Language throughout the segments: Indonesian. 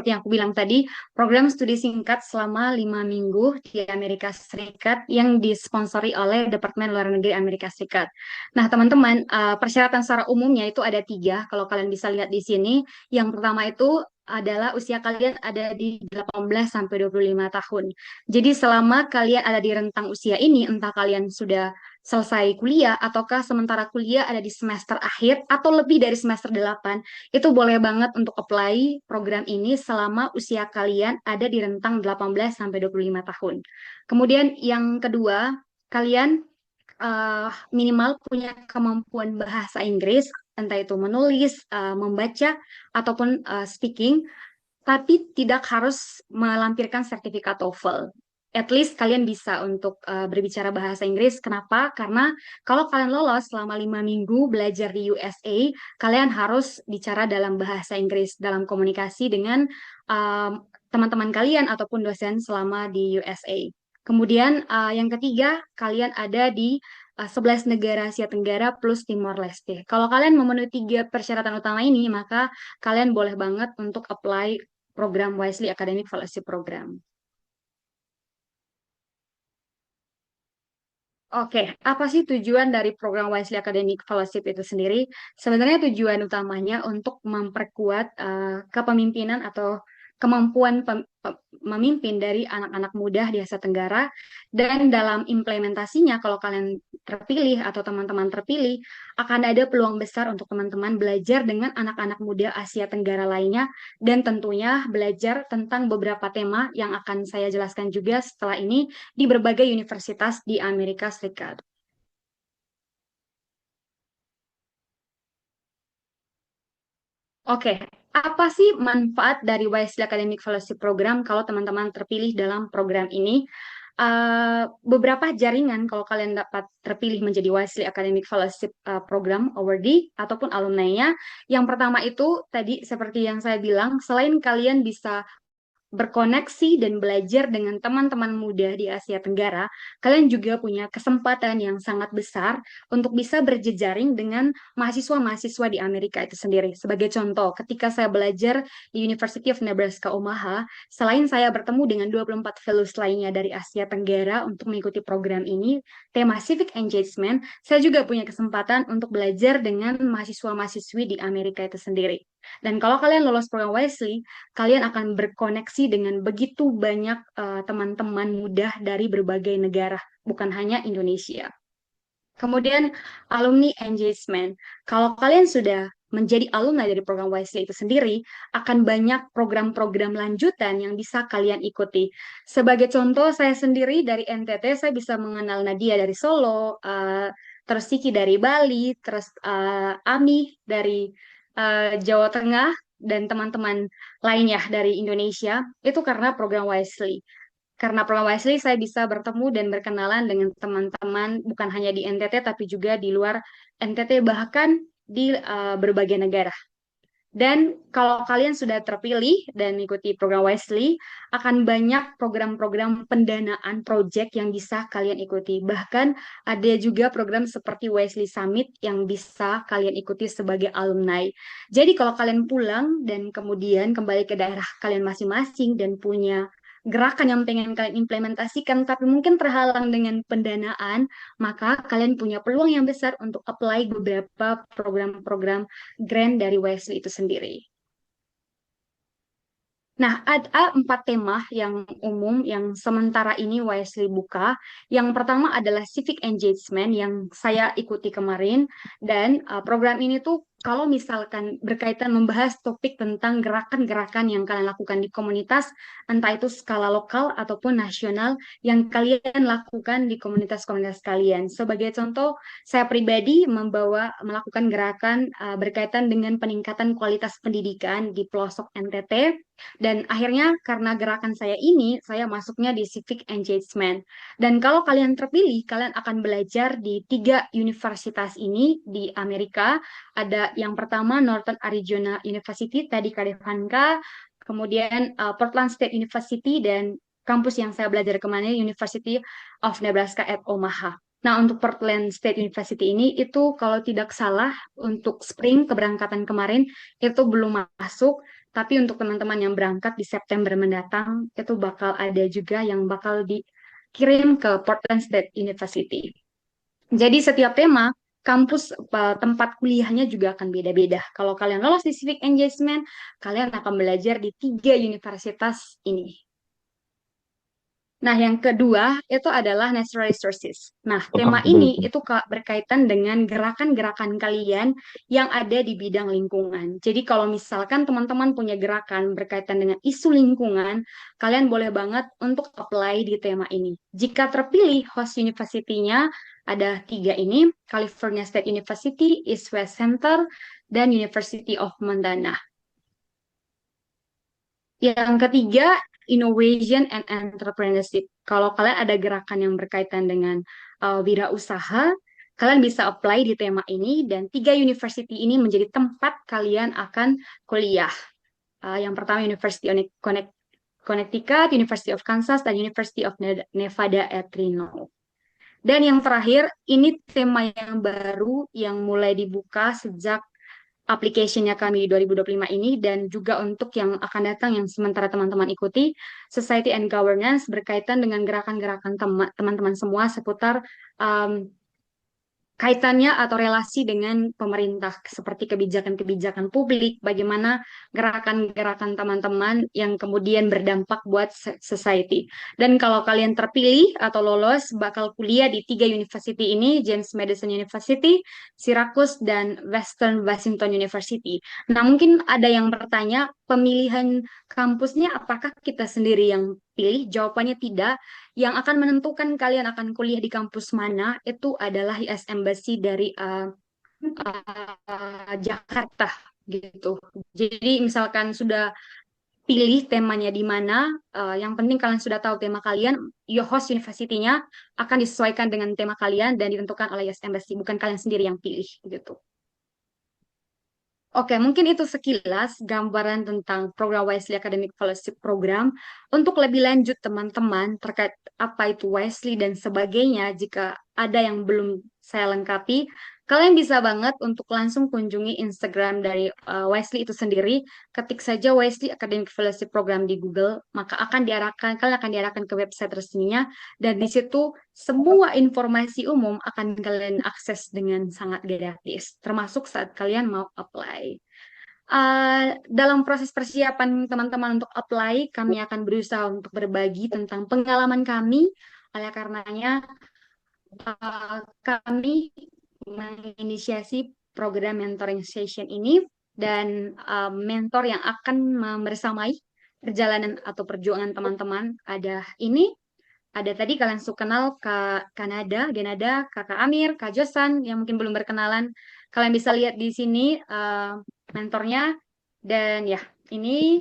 seperti yang aku bilang tadi, program studi singkat selama 5 minggu di Amerika Serikat yang disponsori oleh Departemen Luar Negeri Amerika Serikat. Nah, teman-teman, persyaratan secara umumnya itu ada 3, kalau kalian bisa lihat di sini. Yang pertama itu adalah usia kalian ada di 18 sampai 25 tahun. Jadi selama kalian ada di rentang usia ini, entah kalian sudah selesai kuliah ataukah sementara kuliah ada di semester akhir atau lebih dari semester 8, itu boleh banget untuk apply program ini selama usia kalian ada di rentang 18 sampai 25 tahun. Kemudian yang kedua, kalian minimal punya kemampuan bahasa Inggris, entah itu menulis, membaca, ataupun speaking, tapi tidak harus melampirkan sertifikat TOEFL. At least kalian bisa untuk berbicara bahasa Inggris. Kenapa? Karena kalau kalian lolos selama 5 minggu belajar di USA, kalian harus bicara dalam bahasa Inggris dalam komunikasi dengan teman-teman kalian ataupun dosen selama di USA. Kemudian yang ketiga, kalian ada di 11 negara Asia Tenggara plus Timor Leste. Kalau kalian memenuhi 3 persyaratan utama ini, maka kalian boleh banget untuk apply program Wisely Academic Fellowship Program. Oke, apa sih tujuan dari program Wisely Academic Fellowship itu sendiri? Sebenarnya tujuan utamanya untuk memperkuat kepemimpinan atau kemampuan memimpin dari anak-anak muda di Asia Tenggara, dan dalam implementasinya kalau kalian terpilih atau teman-teman terpilih, akan ada peluang besar untuk teman-teman belajar dengan anak-anak muda Asia Tenggara lainnya, dan tentunya belajar tentang beberapa tema yang akan saya jelaskan juga setelah ini di berbagai universitas di Amerika Serikat. Oke, apa sih manfaat dari Wisely Academic Fellowship Program kalau teman-teman terpilih dalam program ini? Beberapa jaringan kalau kalian dapat terpilih menjadi Wisely Academic Fellowship Program awardee ataupun alumni-nya. Yang pertama itu tadi seperti yang saya bilang, selain kalian bisa berkoneksi dan belajar dengan teman-teman muda di Asia Tenggara, kalian juga punya kesempatan yang sangat besar untuk bisa berjejaring dengan mahasiswa-mahasiswa di Amerika itu sendiri. Sebagai contoh, ketika saya belajar di University of Nebraska Omaha, selain saya bertemu dengan 24 fellows lainnya dari Asia Tenggara untuk mengikuti program ini, tema Civic Engagement, saya juga punya kesempatan untuk belajar dengan mahasiswa-mahasiswi di Amerika itu sendiri. Dan kalau kalian lolos program Wisely, kalian akan berkoneksi dengan begitu banyak teman-teman muda dari berbagai negara, bukan hanya Indonesia. Kemudian alumni engagement. Kalau kalian sudah menjadi alumni dari program Wisely itu sendiri, akan banyak program-program lanjutan yang bisa kalian ikuti. Sebagai contoh, saya sendiri dari NTT, saya bisa mengenal Nadia dari Solo, terus Siki dari Bali, terus Ami dari Jawa Tengah, dan teman-teman lainnya dari Indonesia, itu karena program Wisely. Karena program Wisely, saya bisa bertemu dan berkenalan dengan teman-teman bukan hanya di NTT, tapi juga di luar NTT, bahkan di berbagai negara. Dan kalau kalian sudah terpilih dan mengikuti program Wisely, akan banyak program-program pendanaan project yang bisa kalian ikuti. Bahkan ada juga program seperti Wisely Summit yang bisa kalian ikuti sebagai alumni. Jadi kalau kalian pulang dan kemudian kembali ke daerah kalian masing-masing dan punya gerakan yang pengen kalian implementasikan, tapi mungkin terhalang dengan pendanaan, maka kalian punya peluang yang besar untuk apply beberapa program-program grant dari Wesley itu sendiri. Nah, ada 4 tema yang umum yang sementara ini Wesley buka. Yang pertama adalah civic engagement yang saya ikuti kemarin, dan program ini tuh kalau misalkan berkaitan membahas topik tentang gerakan-gerakan yang kalian lakukan di komunitas, entah itu skala lokal ataupun nasional yang kalian lakukan di komunitas-komunitas kalian. Sebagai contoh, saya pribadi melakukan gerakan berkaitan dengan peningkatan kualitas pendidikan di pelosok NTT, dan akhirnya karena gerakan saya ini, saya masuknya di civic engagement. Dan kalau kalian terpilih, kalian akan belajar di 3 universitas ini di Amerika. Ada yang pertama Northern Arizona University, tadi Kadivanka, kemudian Portland State University, dan kampus yang saya belajar kemarin, University of Nebraska at Omaha. Nah, untuk Portland State University ini, itu kalau tidak salah, untuk spring keberangkatan kemarin, itu belum masuk, Tapi untuk teman-teman yang berangkat di September mendatang, itu bakal ada juga yang bakal dikirim ke Portland State University. Jadi setiap tema, kampus tempat kuliahnya juga akan beda-beda. Kalau kalian lolos di Civic Engagement, kalian akan belajar di 3 universitas ini. Nah, yang kedua itu adalah natural resources. Nah, tema ini itu berkaitan dengan gerakan-gerakan kalian yang ada di bidang lingkungan. Jadi kalau misalkan teman-teman punya gerakan berkaitan dengan isu lingkungan, kalian boleh banget untuk apply di tema ini. Jika terpilih host university-nya ada 3 ini, California State University, East West Center, dan University of Montana. Yang ketiga, innovation and entrepreneurship. Kalau kalian ada gerakan yang berkaitan dengan wirausaha, kalian bisa apply di tema ini dan 3 university ini menjadi tempat kalian akan kuliah. Yang pertama University of Connecticut, University of Kansas, dan University of Nevada at Reno. Dan yang terakhir, ini tema yang baru yang mulai dibuka sejak application-nya kami di 2025 ini dan juga untuk yang akan datang yang sementara teman-teman ikuti Society and Governance berkaitan dengan gerakan-gerakan teman-teman semua seputar kaitannya atau relasi dengan pemerintah seperti kebijakan-kebijakan publik, bagaimana gerakan-gerakan teman-teman yang kemudian berdampak buat society. Dan kalau kalian terpilih atau lolos, bakal kuliah di 3 university ini, James Madison University, Syracuse, dan Western Washington University. Nah, mungkin ada yang bertanya, pemilihan kampusnya apakah kita sendiri yang pilih? Jawabannya tidak. Yang akan menentukan kalian akan kuliah di kampus mana itu adalah US Embassy dari Jakarta gitu. Jadi misalkan sudah pilih temanya di mana, yang penting kalian sudah tahu tema kalian, your host university-nya akan disesuaikan dengan tema kalian dan ditentukan oleh US Embassy, bukan kalian sendiri yang pilih gitu. Oke, mungkin itu sekilas gambaran tentang program Wisely Academic Fellowship Program. Untuk lebih lanjut teman-teman terkait apa itu Wisely dan sebagainya, jika ada yang belum saya lengkapi, kalian bisa banget untuk langsung kunjungi Instagram dari Wisely itu sendiri. Ketik saja Wisely Academic Fellowship Program di Google, maka kalian akan diarahkan ke website resminya dan di situ semua informasi umum akan kalian akses dengan sangat gratis, termasuk saat kalian mau apply. Dalam proses persiapan teman-teman untuk apply, kami akan berusaha untuk berbagi tentang pengalaman kami. Oleh karenanya, kami menginisiasi program mentoring session ini dan mentor yang akan membersamai perjalanan atau perjuangan teman-teman ada tadi kalian suka kenal Kak Kanada, Genada, Kakak Amir, Kak Josan yang mungkin belum berkenalan. Kalian bisa lihat di sini mentornya. Dan ya, ini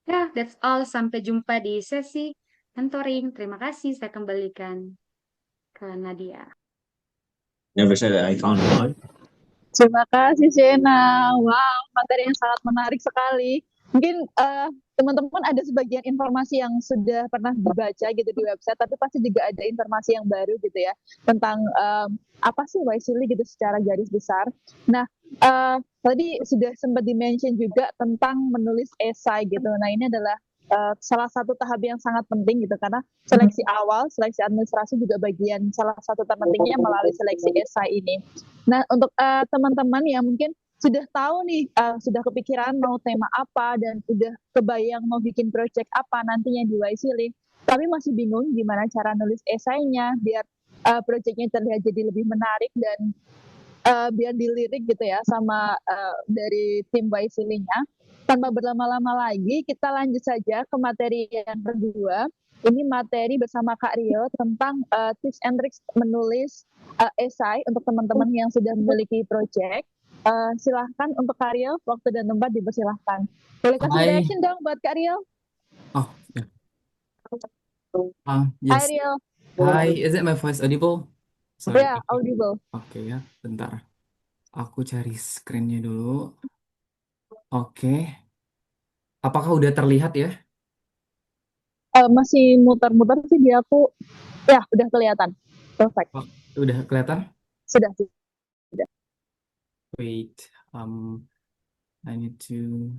ya that's all. Sampai jumpa di sesi mentoring. Terima kasih. Saya kembalikan ke Nadia. Never said that I found one. Terima kasih Shena. Wow, materi yang sangat menarik sekali. Mungkin teman-teman ada sebagian informasi yang sudah pernah dibaca gitu di website, tapi pasti juga ada informasi yang baru gitu ya tentang apa sih Wisely gitu secara garis besar. Nah, tadi sudah sempat dimention juga tentang menulis esai gitu. Nah, ini adalah salah satu tahap yang sangat penting gitu karena seleksi awal, seleksi administrasi juga bagian salah satu terpentingnya melalui seleksi esai ini. Nah, untuk teman-teman yang mungkin sudah tahu nih, sudah kepikiran mau tema apa dan udah kebayang mau bikin project apa nantinya di Wisely, tapi masih bingung gimana cara nulis esainya biar projectnya terlihat jadi lebih menarik dan biar dilirik gitu ya sama dari tim Wisely-nya. Tanpa berlama-lama lagi, kita lanjut saja ke materi yang kedua. Ini materi bersama Kak Rio tentang tips and tricks menulis esai untuk teman-teman yang sudah memiliki project. Silahkan untuk Kak Rio, waktu dan tempat dipersilahkan. Boleh kasih Hi. direction dong buat Kak Rio? Oh, yeah. Hai Yes. Rio. Hi, is it my voice audible? Sorry. Ya, audible. Oke ya, bentar. Aku cari screen-nya dulu. Oke. Apakah udah terlihat ya? Masih muter-muter sih di aku. Ya, udah kelihatan. Perfect. Oh, udah kelihatan? Sudah. Wait, I need to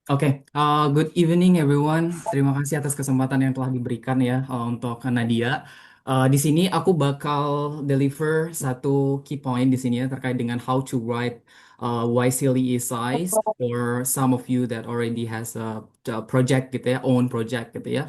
Oke, good evening everyone. Terima kasih atas kesempatan yang telah diberikan ya untuk Nadia. Di sini aku bakal deliver satu key point di sini ya terkait dengan how to write YCLE essays for some of you that already has a project gitu ya, own project gitu ya.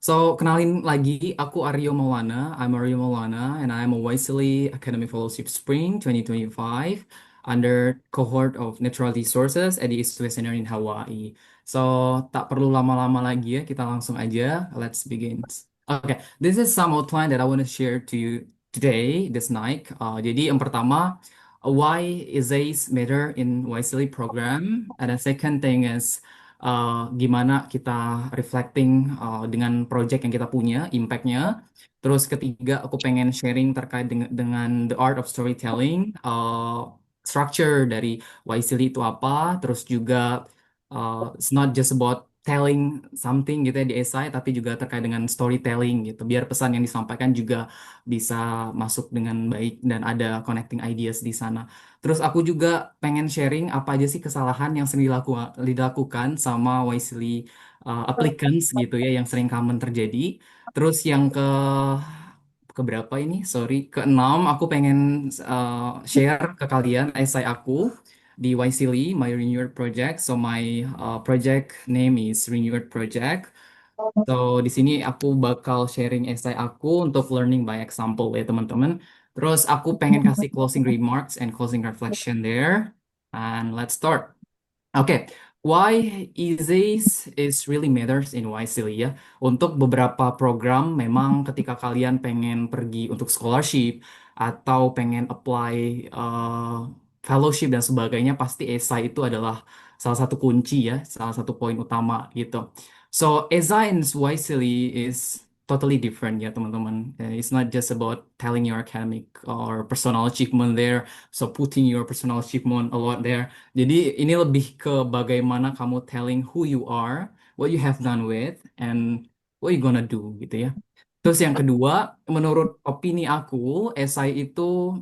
So, kenalin lagi, aku Aryo Maulana. I'm Aryo Maulana and I'm a YCLE Academic Fellowship Spring 2025 under cohort of Natural Resources at the East West Center in Hawaii. So, tak perlu lama-lama lagi ya, kita langsung aja. Let's begin. Okay, this is some outline that I want to share to you today, this night. Jadi yang pertama, why essays matter in YSEAL program. And the second thing is, gimana kita reflecting dengan project yang kita punya, impact-nya. Terus ketiga, aku pengen sharing terkait dengan the art of storytelling, structure dari YSEAL itu apa, terus juga it's not just about telling something gitu ya di esai, tapi juga terkait dengan storytelling gitu. Biar pesan yang disampaikan juga bisa masuk dengan baik dan ada connecting ideas di sana. Terus aku juga pengen sharing apa aja sih kesalahan yang sering dilakukan sama wisely applicants gitu ya, yang sering common terjadi. Terus yang ke berapa ini? Sorry, keenam aku pengen share ke kalian esai aku di YCLE, my Renewed Project. So my project name is Renewed Project. So di sini aku bakal sharing esai aku untuk learning by example ya teman-teman. Terus aku pengen kasih closing remarks and closing reflection there. And let's start. Oke, why essays is really matters in YSEAL ya. Untuk beberapa program, memang ketika kalian pengen pergi untuk scholarship atau pengen apply fellowship dan sebagainya, pasti essay itu adalah salah satu kunci ya, salah satu poin utama gitu. So, essay in YSEAL is totally different ya teman-teman. It's not just about telling your academic or personal achievement there, so putting your personal achievement a lot there. Jadi ini lebih ke bagaimana kamu telling who you are, what you have done with, and what you gonna do gitu ya. Terus yang kedua, menurut opini aku, esai itu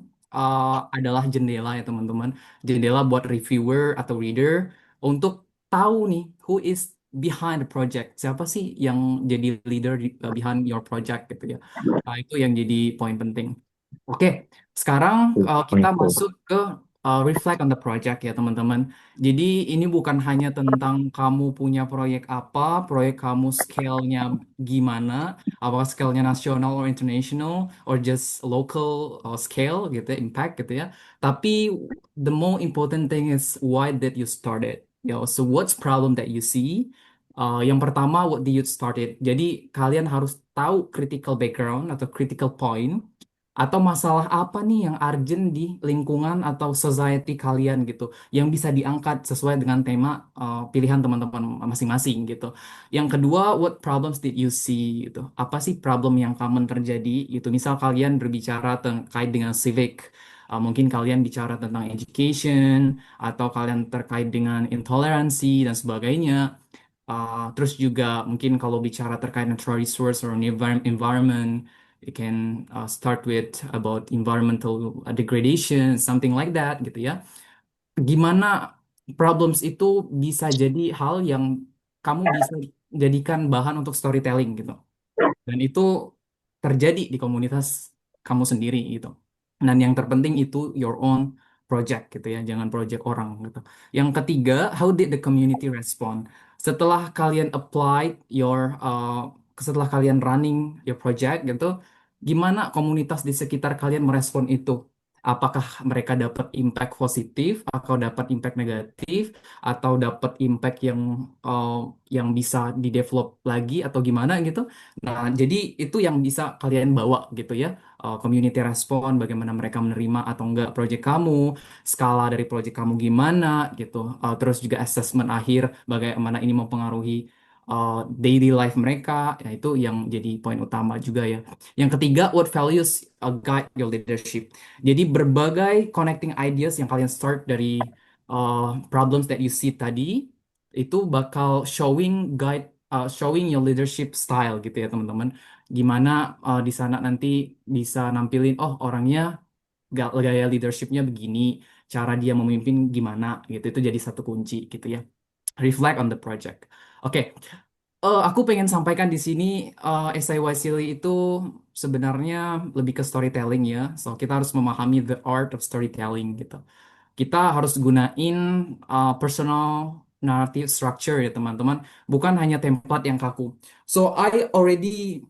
adalah jendela ya teman-teman. Jendela buat reviewer atau reader untuk tahu nih who is behind the project. Siapa sih yang jadi leader behind your project gitu ya. Itu yang jadi poin penting. Oke, sekarang kita masuk ke reflect on the project ya teman-teman. Jadi ini bukan hanya tentang kamu punya proyek apa, proyek kamu scale-nya gimana, apakah scale-nya nasional or international, or just local scale gitu ya, impact gitu ya. Tapi the more important thing is why did you started? So what's problem that you see? Yang pertama, what did you started? Jadi kalian harus tahu critical background atau critical point atau masalah apa nih yang urgent di lingkungan atau society kalian gitu yang bisa diangkat sesuai dengan tema pilihan teman-teman masing-masing gitu. Yang kedua, what problems did you see gitu. Apa sih problem yang common terjadi gitu. Misal kalian berbicara terkait dengan civic, mungkin kalian bicara tentang education atau kalian terkait dengan intoleransi dan sebagainya. Terus juga mungkin kalau bicara terkait natural resource or environment, you can start with about environmental degradation, something like that gitu ya. Gimana problems itu bisa jadi hal yang kamu bisa jadikan bahan untuk storytelling gitu. Dan itu terjadi di komunitas kamu sendiri gitu. Dan yang terpenting itu your own project gitu ya, jangan project orang gitu. Yang ketiga, how did the community respond? Setelah kalian apply setelah kalian running your project gitu, gimana komunitas di sekitar kalian merespon itu? Apakah mereka dapat impact positif, atau dapat impact negatif, atau dapat impact uh, yang bisa di-develop lagi atau gimana gitu? Nah, jadi itu yang bisa kalian bawa gitu ya. Community respon, bagaimana mereka menerima atau enggak project kamu, skala dari project kamu gimana gitu. Terus juga assessment akhir, bagaimana ini mempengaruhi daily life mereka. Ya, itu yang jadi poin utama juga ya. Yang ketiga, what values guide your leadership. Jadi berbagai connecting ideas yang kalian start dari problems that you see tadi, itu bakal showing your leadership style gitu ya teman-teman. Gimana di sana nanti bisa nampilin, oh orangnya gaya leadershipnya begini, cara dia memimpin gimana gitu. Itu jadi satu kunci gitu ya. reflect on the project. Oke, aku pengen sampaikan di sini Esai Wasili itu sebenarnya lebih ke storytelling ya. So kita harus memahami the art of storytelling gitu. Kita harus gunain personal narrative structure ya teman-teman, bukan hanya template yang kaku. So I already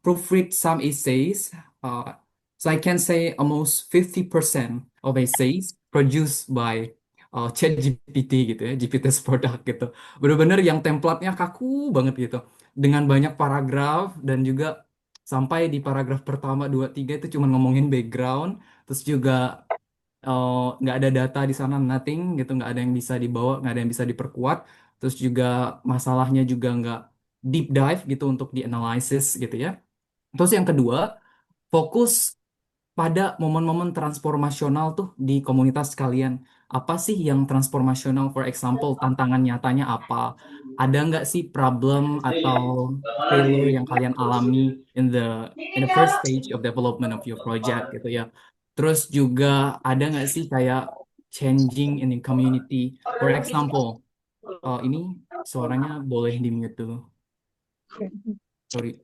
proofread some essays. Uh, so I can say almost 50% of essays produced by ChatGPT gitu ya, GPT's product gitu. Bener-bener yang templatenya kaku banget gitu. Dengan banyak paragraf dan juga sampai di paragraf pertama, dua, tiga itu cuma ngomongin background, terus juga nggak ada data di sana, nothing gitu, nggak ada yang bisa dibawa, nggak ada yang bisa diperkuat. Terus juga masalahnya juga nggak deep dive gitu untuk dianalisis gitu ya. Terus yang kedua, fokus pada momen-momen transformasional tuh di komunitas kalian. Apa sih yang transformasional? For example, tantangan nyatanya apa? Ada nggak sih problem atau failure yang kalian alami in the first stage of development of your project gitu ya. Terus juga ada nggak sih kayak changing in the community? For example, ini suaranya boleh di mute dulu. Sorry.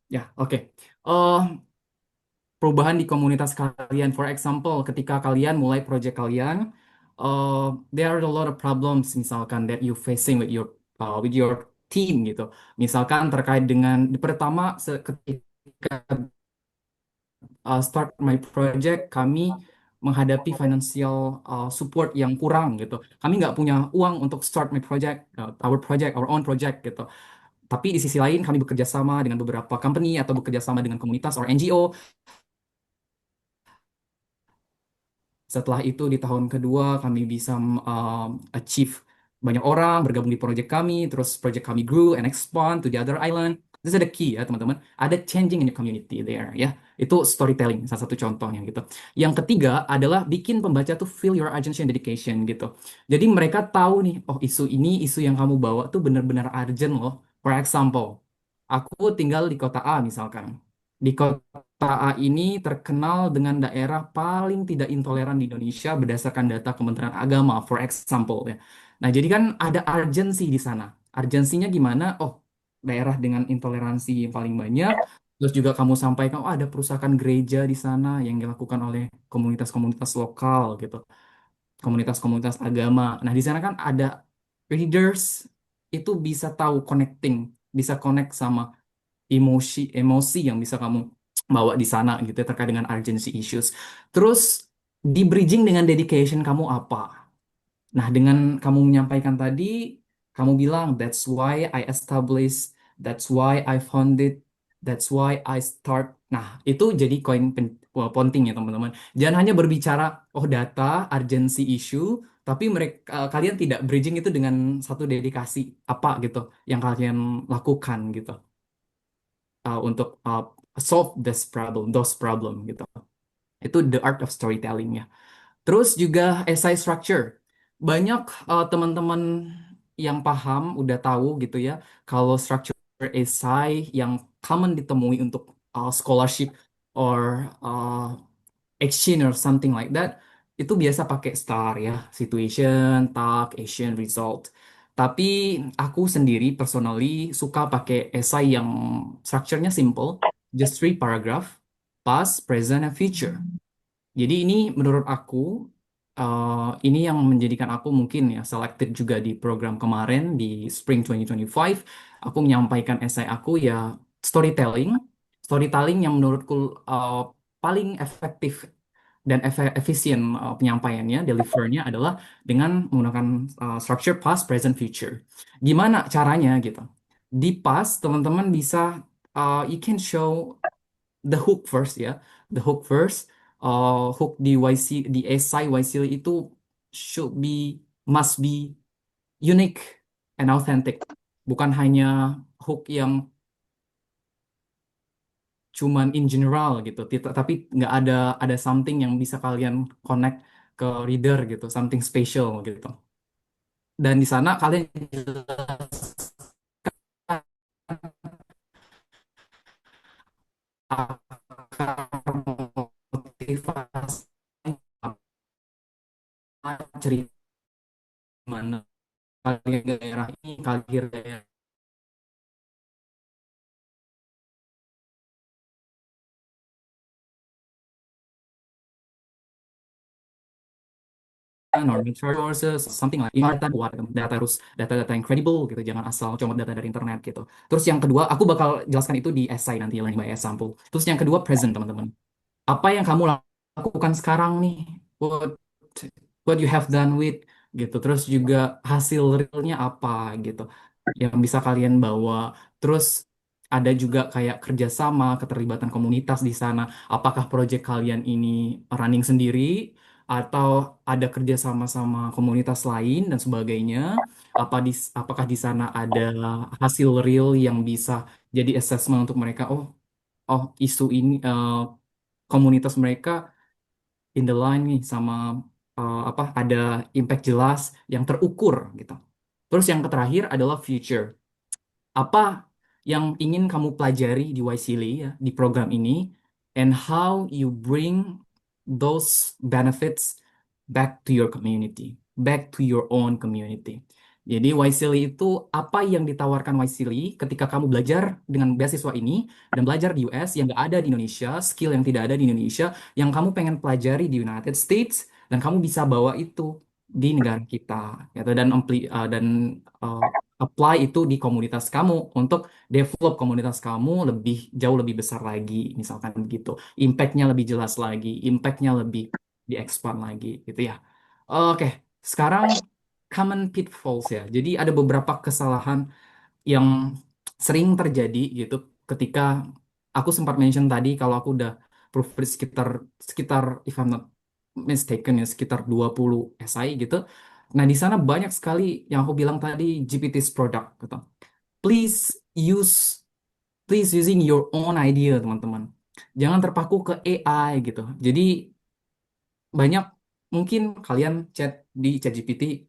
Ya, oke. Perubahan di komunitas kalian. For example, ketika kalian mulai project kalian, there are a lot of problems misalkan that you facing with your team gitu. Misalkan terkait dengan pertama ketika start my project, kami menghadapi financial support yang kurang gitu. Kami nggak punya uang untuk start my project, our own project gitu. Tapi di sisi lain kami bekerja sama dengan beberapa company atau bekerja sama dengan komunitas or NGO. Setelah itu di tahun kedua kami bisa achieve banyak orang bergabung di project kami, terus project kami grew and expand to the other island. This is the key ya teman-teman. Ada changing in the community there ya. Itu storytelling salah satu contohnya gitu. Yang ketiga adalah bikin pembaca tuh feel your urgency and dedication gitu. Jadi mereka tahu nih, oh isu ini, isu yang kamu bawa tuh benar-benar urgent loh. For example, aku tinggal di kota A misalkan. Di kota A ini terkenal dengan daerah paling tidak intoleran di Indonesia berdasarkan data Kementerian Agama, for example ya. Nah, jadi kan ada urgensi di sana. Urgensinya gimana? Oh, daerah dengan intoleransi yang paling banyak. Terus juga kamu sampaikan, oh ada perusahaan gereja di sana yang dilakukan oleh komunitas-komunitas lokal gitu, komunitas-komunitas agama. Nah, di sana kan ada readers itu bisa tahu connecting, bisa connect sama emosi yang bisa kamu bawa di sana gitu ya, terkait dengan urgency issues. Terus di bridging dengan dedication kamu apa? Nah, dengan kamu menyampaikan tadi, kamu bilang that's why I established, that's why I founded, that's why I start. Nah, itu jadi penting ya teman-teman. Jangan hanya berbicara oh data, urgency issue, tapi mereka kalian tidak bridging itu dengan satu dedikasi apa gitu yang kalian lakukan gitu untuk solve those problem gitu. Itu the art of storytelling ya. Terus juga essay structure. Banyak teman-teman yang paham udah tahu gitu ya kalau structure essay yang common ditemui untuk scholarship or exchange or something like that itu biasa pakai STAR ya, situation, task, action, result. Tapi aku sendiri personally suka pakai essay yang structure-nya simple, just three paragraph, past, present, and future. Jadi ini menurut aku ini yang menjadikan aku mungkin ya selected juga di program kemarin di Spring 2025. Aku menyampaikan esai aku ya storytelling, storytelling yang menurutku paling efektif dan efisien penyampaiannya, delivernya adalah dengan menggunakan structure past, present, future. Gimana caranya gitu? Di past teman-teman bisa you can show the hook first ya, the hook first. Hook di di esai YC itu should be must be unique and authentic, bukan hanya hook yang cuman in general gitu, tapi nggak ada something yang bisa kalian connect ke reader gitu, something special gitu. Dan di sana kalian akar motivasi mana kalian daerah ini, kalian daerah or mature sources, something like data kuat, data harus data-data yang credible gitu, jangan asal cuma data dari internet gitu. Terus yang kedua, aku bakal jelaskan itu di essay nanti, learning by example. Terus yang kedua, present teman-teman. Apa yang kamu lakukan sekarang nih? What you have done with gitu. Terus juga hasil realnya apa gitu yang bisa kalian bawa. Terus ada juga kayak kerjasama, keterlibatan komunitas di sana. Apakah proyek kalian ini running sendiri atau ada kerjasama sama komunitas lain dan sebagainya? Apakah di sana ada hasil real yang bisa jadi assessment untuk mereka? Oh, isu ini komunitas mereka in the line nih sama apa ada impact jelas yang terukur gitu. Terus yang terakhir adalah future. Apa yang ingin kamu pelajari di YSEALI ya, di program ini, and how you bring those benefits back to your community, back to your own community. Jadi YSEALI itu apa yang ditawarkan YSEALI ketika kamu belajar dengan beasiswa ini dan belajar di US yang nggak ada di Indonesia, skill yang tidak ada di Indonesia, yang kamu pengen pelajari di United States dan kamu bisa bawa itu di negara kita, gitu dan uh, apply itu di komunitas kamu untuk develop komunitas kamu jauh lebih besar lagi, misalkan gitu. Impactnya lebih jelas lagi, impactnya lebih diekspand lagi, gitu ya. Oke, sekarang common pitfalls ya. Jadi ada beberapa kesalahan yang sering terjadi gitu ketika aku sempat mention tadi kalau aku udah proofread sekitar sekitar if I'm not mistaken ya sekitar 20 SI gitu. Nah, di sana banyak sekali yang aku bilang tadi GPT's product gitu. Please use please using your own idea, teman-teman. Jangan terpaku ke AI gitu. Jadi banyak mungkin kalian chat di ChatGPT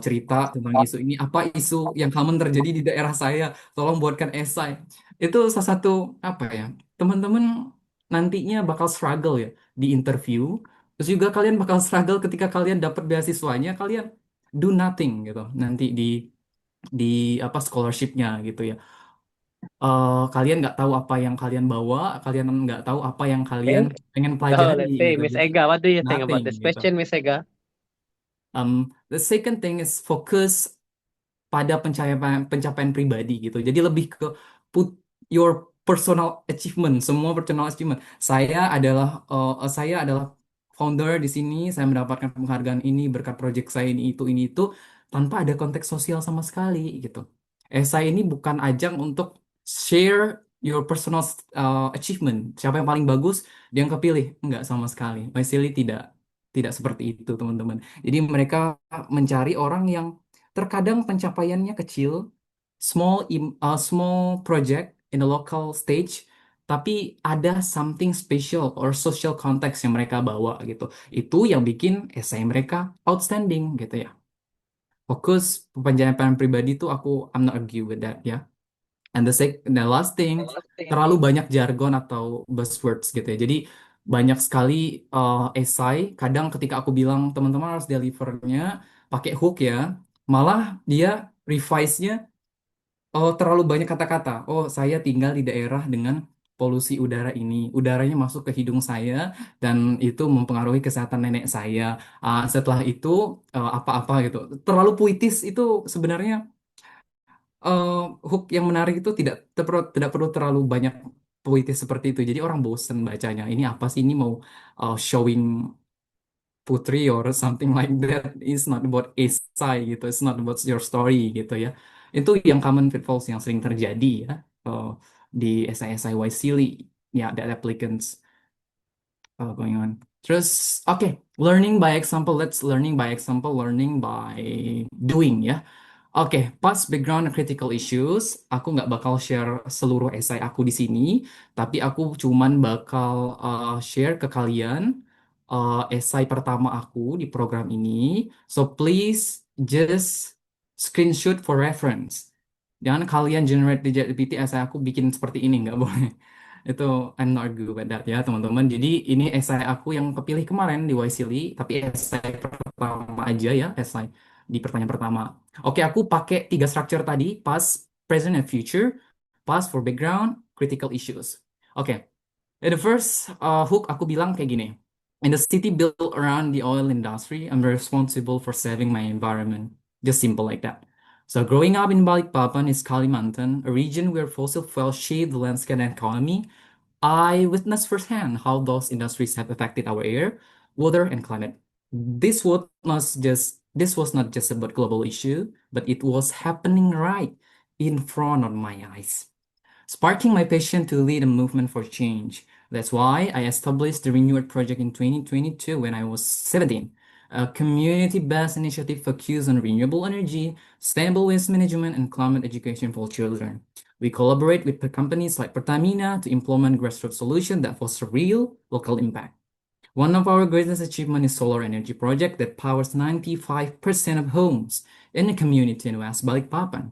cerita tentang isu ini apa isu yang common terjadi di daerah saya, tolong buatkan esai. Itu salah satu apa ya, teman-teman nantinya bakal struggle ya di interview, terus juga kalian bakal struggle ketika kalian dapat beasiswanya, kalian do nothing gitu nanti di apa scholarshipnya gitu ya. Kalian nggak tahu apa yang kalian bawa, kalian nggak tahu apa yang kalian Okay. pengen So pelajari let's say, gitu. Miss Jadi Ega, what do you think nothing about this gitu. question, Miss Ega? The second thing is focus pada pencapaian pencapaian pribadi gitu. Jadi lebih ke put your personal achievement, semua personal achievement. Saya adalah founder di sini, saya mendapatkan penghargaan ini berkat project saya ini itu tanpa ada konteks sosial sama sekali gitu. Saya ini bukan ajang untuk share your personal achievement. Siapa yang paling bagus, dia yang kepilih. Enggak sama sekali. Wesley tidak seperti itu, teman-teman. Jadi mereka mencari orang yang terkadang pencapaiannya kecil, small project in a local stage, tapi ada something special or social context yang mereka bawa gitu. Itu yang bikin esai mereka outstanding gitu ya. Fokus pencapaian pribadi itu I'm not argue with that ya. And the last thing, terlalu banyak jargon atau buzzwords gitu ya. Jadi banyak sekali esai. Kadang ketika aku bilang teman-teman harus delivernya pakai hook ya, malah dia revise-nya terlalu banyak kata-kata. Oh, saya tinggal di daerah dengan polusi udara ini. Udaranya masuk ke hidung saya dan itu mempengaruhi kesehatan nenek saya. Setelah itu apa-apa gitu. Terlalu puitis itu sebenarnya eh, hook yang menarik itu tidak perlu terlalu banyak puitis seperti itu. Jadi orang bosen bacanya. Ini apa sih ini mau showing putri or something like that. It's not about esai gitu. It's not about your story gitu ya. Itu yang common pitfalls yang sering terjadi ya di esai-esai Silly ya that applicants going on. Terus learning by example. Let's learning by example, learning by doing ya. Oke, pas background critical issues, aku nggak bakal share seluruh esai aku di sini, tapi aku cuman bakal share ke kalian esai pertama aku di program ini. So please just screenshot for reference. Jangan kalian generate di ChatGPT esai aku bikin seperti ini, nggak boleh. Itu I'm not good with that ya teman-teman. Jadi ini esai aku yang kepilih kemarin di YSEALI, tapi esai pertama aja ya, esai di pertanyaan pertama. Oke, aku pakai 3 structure tadi, past, present, and future. Past for background, critical issues. Oke, in the first hook aku bilang kayak gini. In the city built around the oil industry, I'm responsible for saving my environment. Just simple like that. So growing up in Balikpapan is Kalimantan, a region where fossil fuels shape the landscape and economy. I witnessed firsthand how those industries have affected our air, water, and climate. This was not just about global issue, but it was happening right in front of my eyes, sparking my passion to lead a movement for change. That's why I established the Renewed Project in 2022 when I was 17, a community-based initiative focused on renewable energy, sustainable waste management, and climate education for children. We collaborate with companies like Pertamina to implement grassroots solutions that foster real local impact. One of our greatest achievements is solar energy project that powers 95% of homes in the community in West Balikpapan.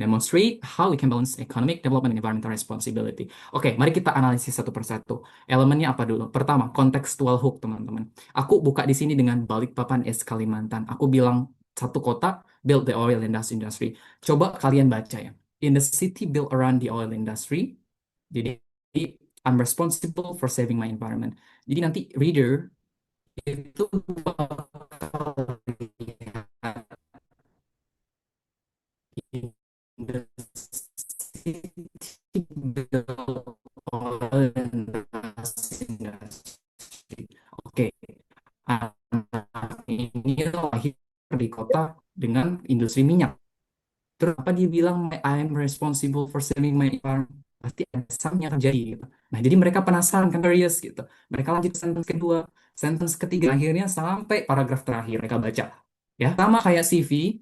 Demonstrate how we can balance economic development and environmental responsibility. Oke, mari kita analisis satu persatu. Elemennya apa dulu? Pertama, contextual hook, teman-teman. Aku buka di sini dengan Balikpapan is Kalimantan. Aku bilang satu kota build the oil and gas industry. Coba kalian baca ya. In the city built around the oil industry. Jadi I'm responsible for saving my environment. Jadi nanti reader itu bakal lihat in the city built oil and gas industry. Oke, anak ini lahir di kota dengan industri minyak. Terus apa dia bilang I'm responsible for saving my environment? Pasti ada something yang terjadi gitu. Nah, jadi mereka penasaran kan, curious gitu. Mereka lanjut sentence kedua, sentence ketiga, akhirnya sampai paragraf terakhir mereka baca. Ya, sama kayak CV.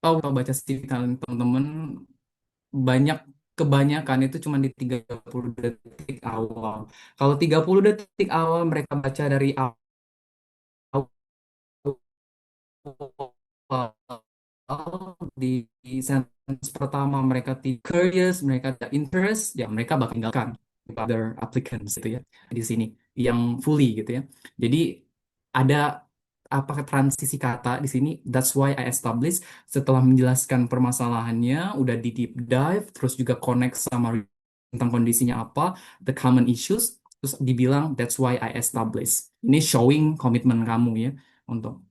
Oh, kalau baca CV kalian teman-teman banyak kebanyakan itu cuma di 30 detik awal. Kalau 30 detik awal mereka baca dari awal di sentence pertama mereka curious, mereka ada interest, ya mereka bakal tinggalkan other applicants gitu ya di sini yang fully gitu ya. Jadi ada apa transisi kata di sini. That's why I established setelah menjelaskan permasalahannya, udah di deep dive, terus juga connect sama tentang kondisinya apa, the common issues, terus dibilang that's why I established. Ini showing komitmen kamu ya untuk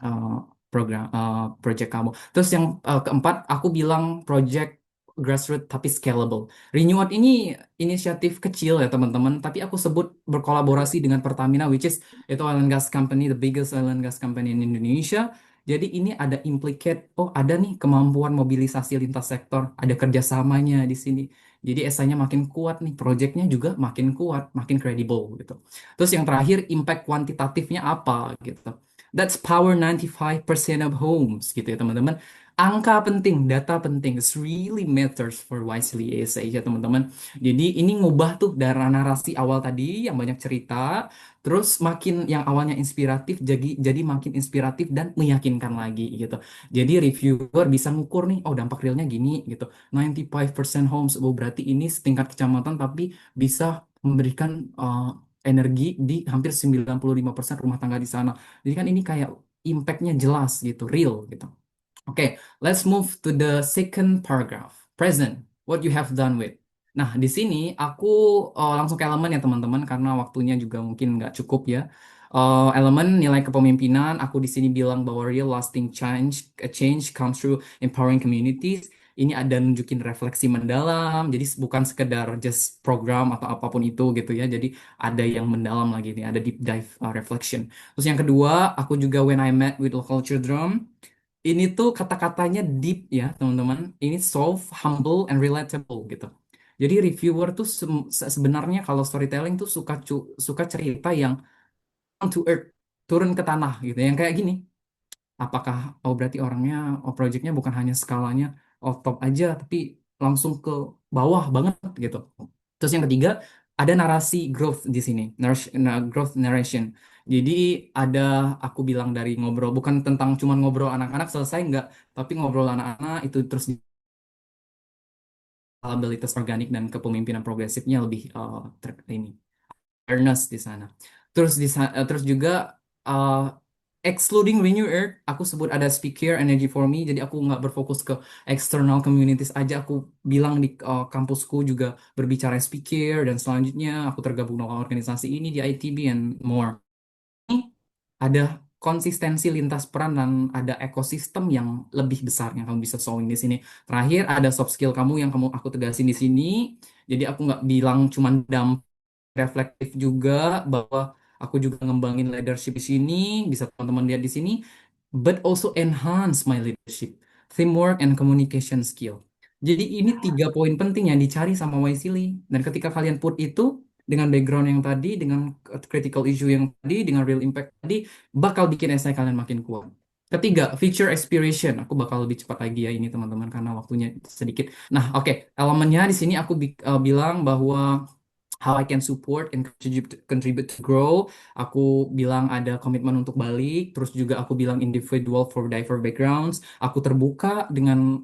uh, project kamu. Terus yang keempat, aku bilang project grassroots tapi scalable. Renewed ini inisiatif kecil ya teman-teman, tapi aku sebut berkolaborasi dengan Pertamina, which is itu oil and gas company, the biggest oil and gas company in Indonesia. Jadi ini ada implicate, oh ada nih kemampuan mobilisasi lintas sektor, ada kerjasamanya di sini. Jadi esanya makin kuat nih, projectnya juga makin kuat, makin kredibel gitu. Terus yang terakhir, impact kuantitatifnya apa gitu. That's power 95% of homes gitu ya teman-teman. Angka penting, data penting. It really matters for Wisely ESA ya teman-teman. Jadi ini ngubah tuh dari narasi awal tadi yang banyak cerita, terus makin yang awalnya inspiratif jadi makin inspiratif dan meyakinkan lagi gitu. Jadi reviewer bisa ngukur nih, oh dampak realnya gini gitu. 95% homes, oh berarti ini setingkat kecamatan tapi bisa memberikan energi di hampir 95% rumah tangga di sana. Jadi kan ini kayak impact-nya jelas gitu, real gitu. Oke, let's move to the second paragraph. Present, what you have done with. Nah, di sini aku langsung ke elemen ya teman-teman, karena waktunya juga mungkin nggak cukup ya. Elemen nilai kepemimpinan, aku di sini bilang bahwa real lasting change comes through empowering communities. Ini ada nunjukin refleksi mendalam, jadi bukan sekedar just program atau apapun itu gitu ya. Jadi ada yang mendalam lagi nih, ada deep dive reflection. Terus yang kedua, aku juga when I met with local children, ini tuh kata-katanya deep ya teman-teman. Ini soft, humble, and relatable gitu. Jadi reviewer tuh sebenarnya kalau storytelling tuh suka cerita yang down to earth, turun ke tanah gitu. Yang kayak gini. Apakah oh berarti orangnya oh projectnya bukan hanya skalanya oh top aja tapi langsung ke bawah banget gitu. Terus yang ketiga ada narasi growth di sini, growth narration. Jadi ada aku bilang dari ngobrol bukan tentang cuman ngobrol anak-anak selesai enggak, tapi ngobrol anak-anak itu terus abilitas organik dan kepemimpinan progresifnya lebih ini awareness di sana. Terus terus juga uh, excluding Renew Earth, aku sebut ada Speak Here, Energy for Me. Jadi aku nggak berfokus ke external communities aja. Aku bilang di kampusku juga berbicara Speak Here, dan selanjutnya aku tergabung dengan organisasi ini di ITB and more. Ada konsistensi lintas peran dan ada ekosistem yang lebih besar yang kamu bisa sowing di sini. Terakhir ada soft skill kamu yang aku tegasin di sini. Jadi aku nggak bilang cuma reflektif juga bahwa aku juga ngembangin leadership di sini, bisa teman-teman lihat di sini, but also enhance my leadership, teamwork and communication skill. Jadi ini 3 poin penting yang dicari sama Waisili. Dan ketika kalian put itu dengan background yang tadi, dengan critical issue yang tadi, dengan real impact tadi, bakal bikin esai kalian makin kuat. Ketiga, feature expiration. Aku bakal lebih cepat lagi ya ini teman-teman karena waktunya sedikit. Nah, oke, elemennya di sini aku bilang bahwa how I can support and contribute to grow. Aku bilang ada komitmen untuk balik, terus juga aku bilang individual for diverse backgrounds. Aku terbuka dengan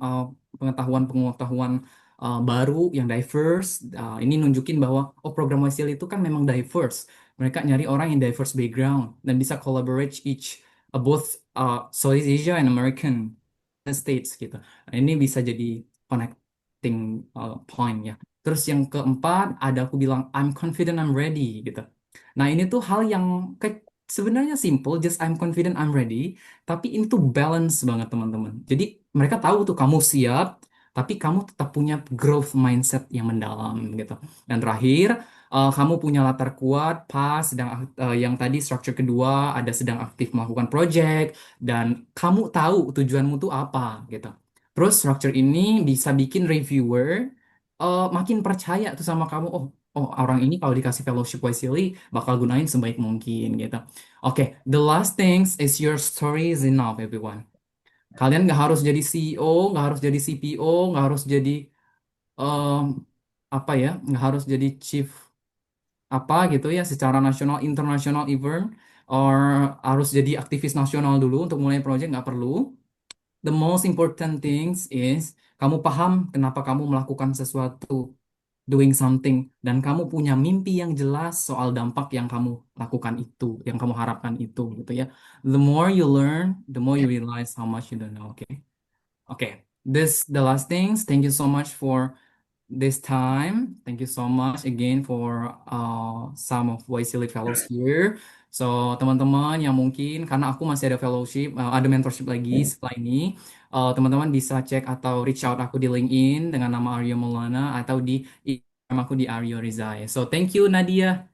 pengetahuan-pengetahuan baru yang diverse. Ini nunjukin bahwa program Wasil itu kan memang diverse. Mereka nyari orang yang diverse background dan bisa collaborate each both Southeast Asia and American States gitu. Nah, ini bisa jadi connecting point ya. Terus yang keempat, ada aku bilang, I'm confident I'm ready, gitu. Nah, ini tuh hal yang sebenarnya simple, just I'm confident I'm ready, tapi ini tuh balance banget, teman-teman. Jadi, mereka tahu tuh kamu siap, tapi kamu tetap punya growth mindset yang mendalam, gitu. Dan terakhir, kamu punya latar kuat, pas, yang tadi structure kedua, ada sedang aktif melakukan project, dan kamu tahu tujuanmu tuh apa, gitu. Terus structure ini bisa bikin reviewer makin percaya tuh sama kamu. Oh, orang ini kalau dikasih fellowship wisely bakal gunain sebaik mungkin gitu. Oke, the last things is your story is enough, everyone. Kalian nggak harus jadi CEO, nggak harus jadi CPO, nggak harus jadi em, apa ya, nggak harus jadi chief apa gitu ya secara nasional, internasional event, or harus jadi aktivis nasional dulu untuk mulai project, nggak perlu. The most important things is kamu paham kenapa kamu melakukan sesuatu, doing something, dan kamu punya mimpi yang jelas soal dampak yang kamu lakukan itu, yang kamu harapkan itu, gitu ya. The more you learn, the more you realize how much you don't know. Okay, okay. This the last things. Thank you so much for this time. Thank you so much again for some of Waisili Fellows here. So, teman-teman yang mungkin karena aku masih ada fellowship, ada mentorship lagi setelah ini, teman-teman bisa cek atau reach out aku di LinkedIn dengan nama Aryo Maulana atau di Instagram aku di Aryo Rizai. So, thank you Nadia.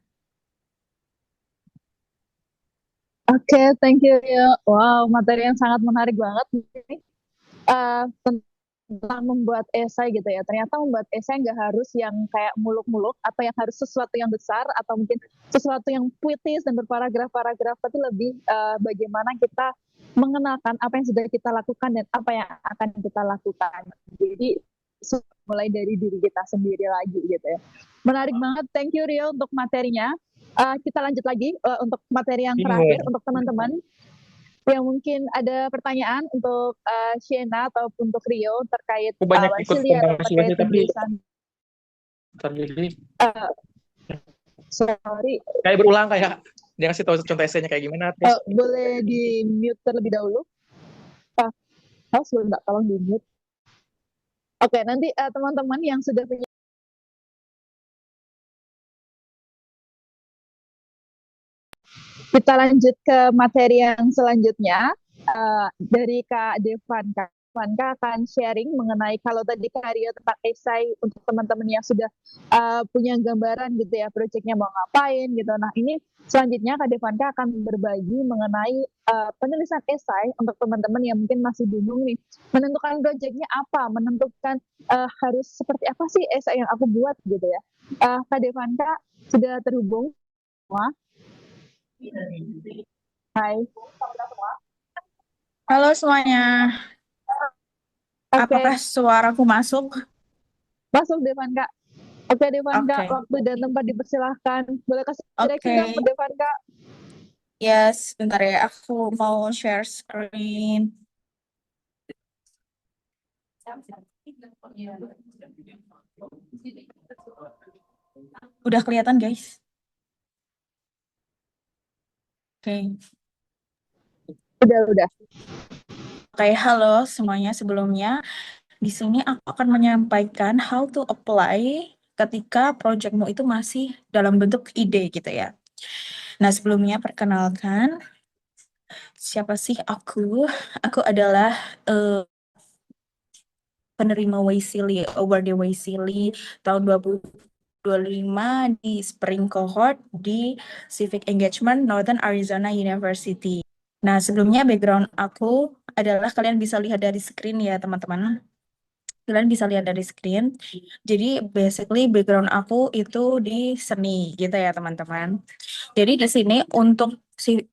Oke, thank you ya. Wow, materi yang sangat menarik banget ini. Tentang membuat esai gitu ya. Ternyata membuat esai nggak harus yang kayak muluk-muluk atau yang harus sesuatu yang besar atau mungkin sesuatu yang puitis dan berparagraf-paragraf, tapi lebih bagaimana kita mengenalkan apa yang sudah kita lakukan dan apa yang akan kita lakukan. Jadi mulai dari diri kita sendiri lagi gitu ya. Menarik banget. Thank you Rio untuk materinya. Kita lanjut lagi untuk materi yang terakhir untuk teman-teman yang mungkin ada pertanyaan untuk Shena atau untuk Rio terkait Aku banyak ikut Waisili atau kompetisi terkait tapi jurusan. jadi Sorry, kayak berulang kayak dia ngasih tahu contoh esainya kayak gimana terus boleh di mute terlebih dahulu. Host boleh nggak tolong di mute? Oke, nanti teman-teman yang sudah punya kita lanjut ke materi yang selanjutnya dari Kak Devan. Kak Devanka akan sharing mengenai kalau tadi Kak Rio tentang esai untuk teman-teman yang sudah punya gambaran gitu ya proyeknya mau ngapain gitu. Nah ini selanjutnya Kak Devanka akan berbagi mengenai penulisan esai untuk teman-teman yang mungkin masih bingung nih menentukan proyeknya apa, menentukan harus seperti apa sih esai yang aku buat gitu ya. Kak Devanka sudah terhubung semua. Hai. Halo semuanya, Oke, apakah suaraku masuk? masuk Devanka. Oke Devanka, Oke. waktu dan tempat dipersilahkan. Boleh kasih direksi Oke. dong Devanka? Yes, bentar ya, aku mau share screen. Udah kelihatan guys? Oke. Udah. Oke, halo semuanya. Sebelumnya, di sini aku akan menyampaikan how to apply ketika proyekmu itu masih dalam bentuk ide gitu ya. Nah, sebelumnya perkenalkan, siapa sih aku? Aku adalah penerima Waysili, Award Waysili tahun 2025 di Spring Cohort di Civic Engagement Northern Arizona University. Nah, sebelumnya background aku adalah kalian bisa lihat dari screen ya, teman-teman. Kalian bisa lihat dari screen. Jadi, basically background aku itu di seni gitu ya, teman-teman. Jadi di sini untuk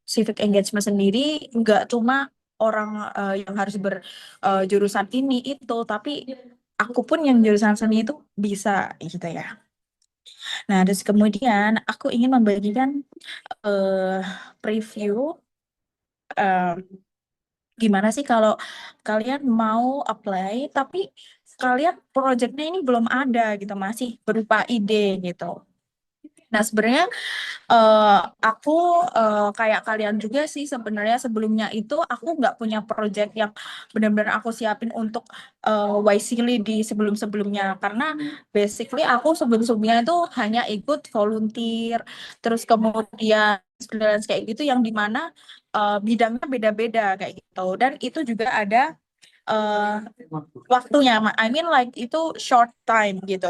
civic engagement sendiri nggak cuma orang yang harus berjurusan ini itu, tapi aku pun yang jurusan seni itu bisa gitu ya. Nah, terus kemudian aku ingin membagikan eh, preview eh, gimana sih kalau kalian mau apply, tapi kalian projectnya ini belum ada gitu, masih berupa ide gitu. Nah, sebenarnya aku kayak kalian juga sih sebenarnya sebelumnya itu aku nggak punya project yang benar-benar aku siapin untuk Wisely di sebelum-sebelumnya karena basically aku sebelum-sebelumnya itu hanya ikut volunteer terus kemudian freelance kayak gitu yang dimana bidangnya beda-beda kayak gitu dan itu juga ada eh, waktunya I mean like itu short time gitu.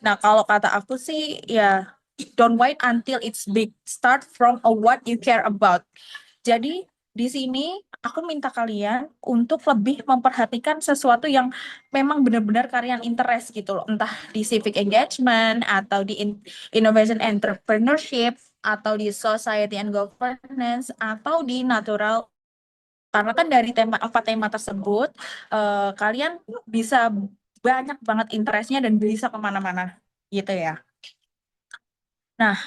Nah, kalau kata aku sih ya don't wait until it's big. Start from what you care about. Jadi di sini aku minta kalian untuk lebih memperhatikan sesuatu yang memang benar-benar kalian interest gitu loh. Entah di civic engagement atau di innovation entrepreneurship atau di society and governance atau di natural. Karena kan dari tema tersebut kalian bisa banyak banget interestnya dan bisa kemana-mana gitu ya. Nah,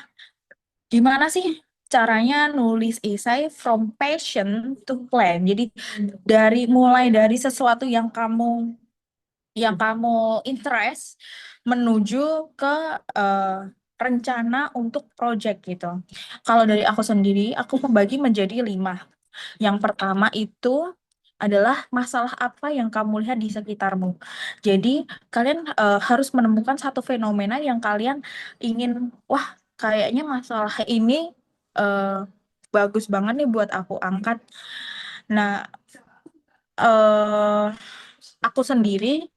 gimana sih caranya nulis esai from passion to plan? Jadi mulai dari sesuatu yang kamu interest menuju ke rencana untuk project gitu. Kalau dari aku sendiri, aku membagi menjadi 5. Yang pertama itu adalah masalah apa yang kamu lihat di sekitarmu. Jadi kalian harus menemukan satu fenomena yang kalian ingin, wah kayaknya masalah ini eh, bagus banget nih buat aku angkat. Nah, eh aku sendiri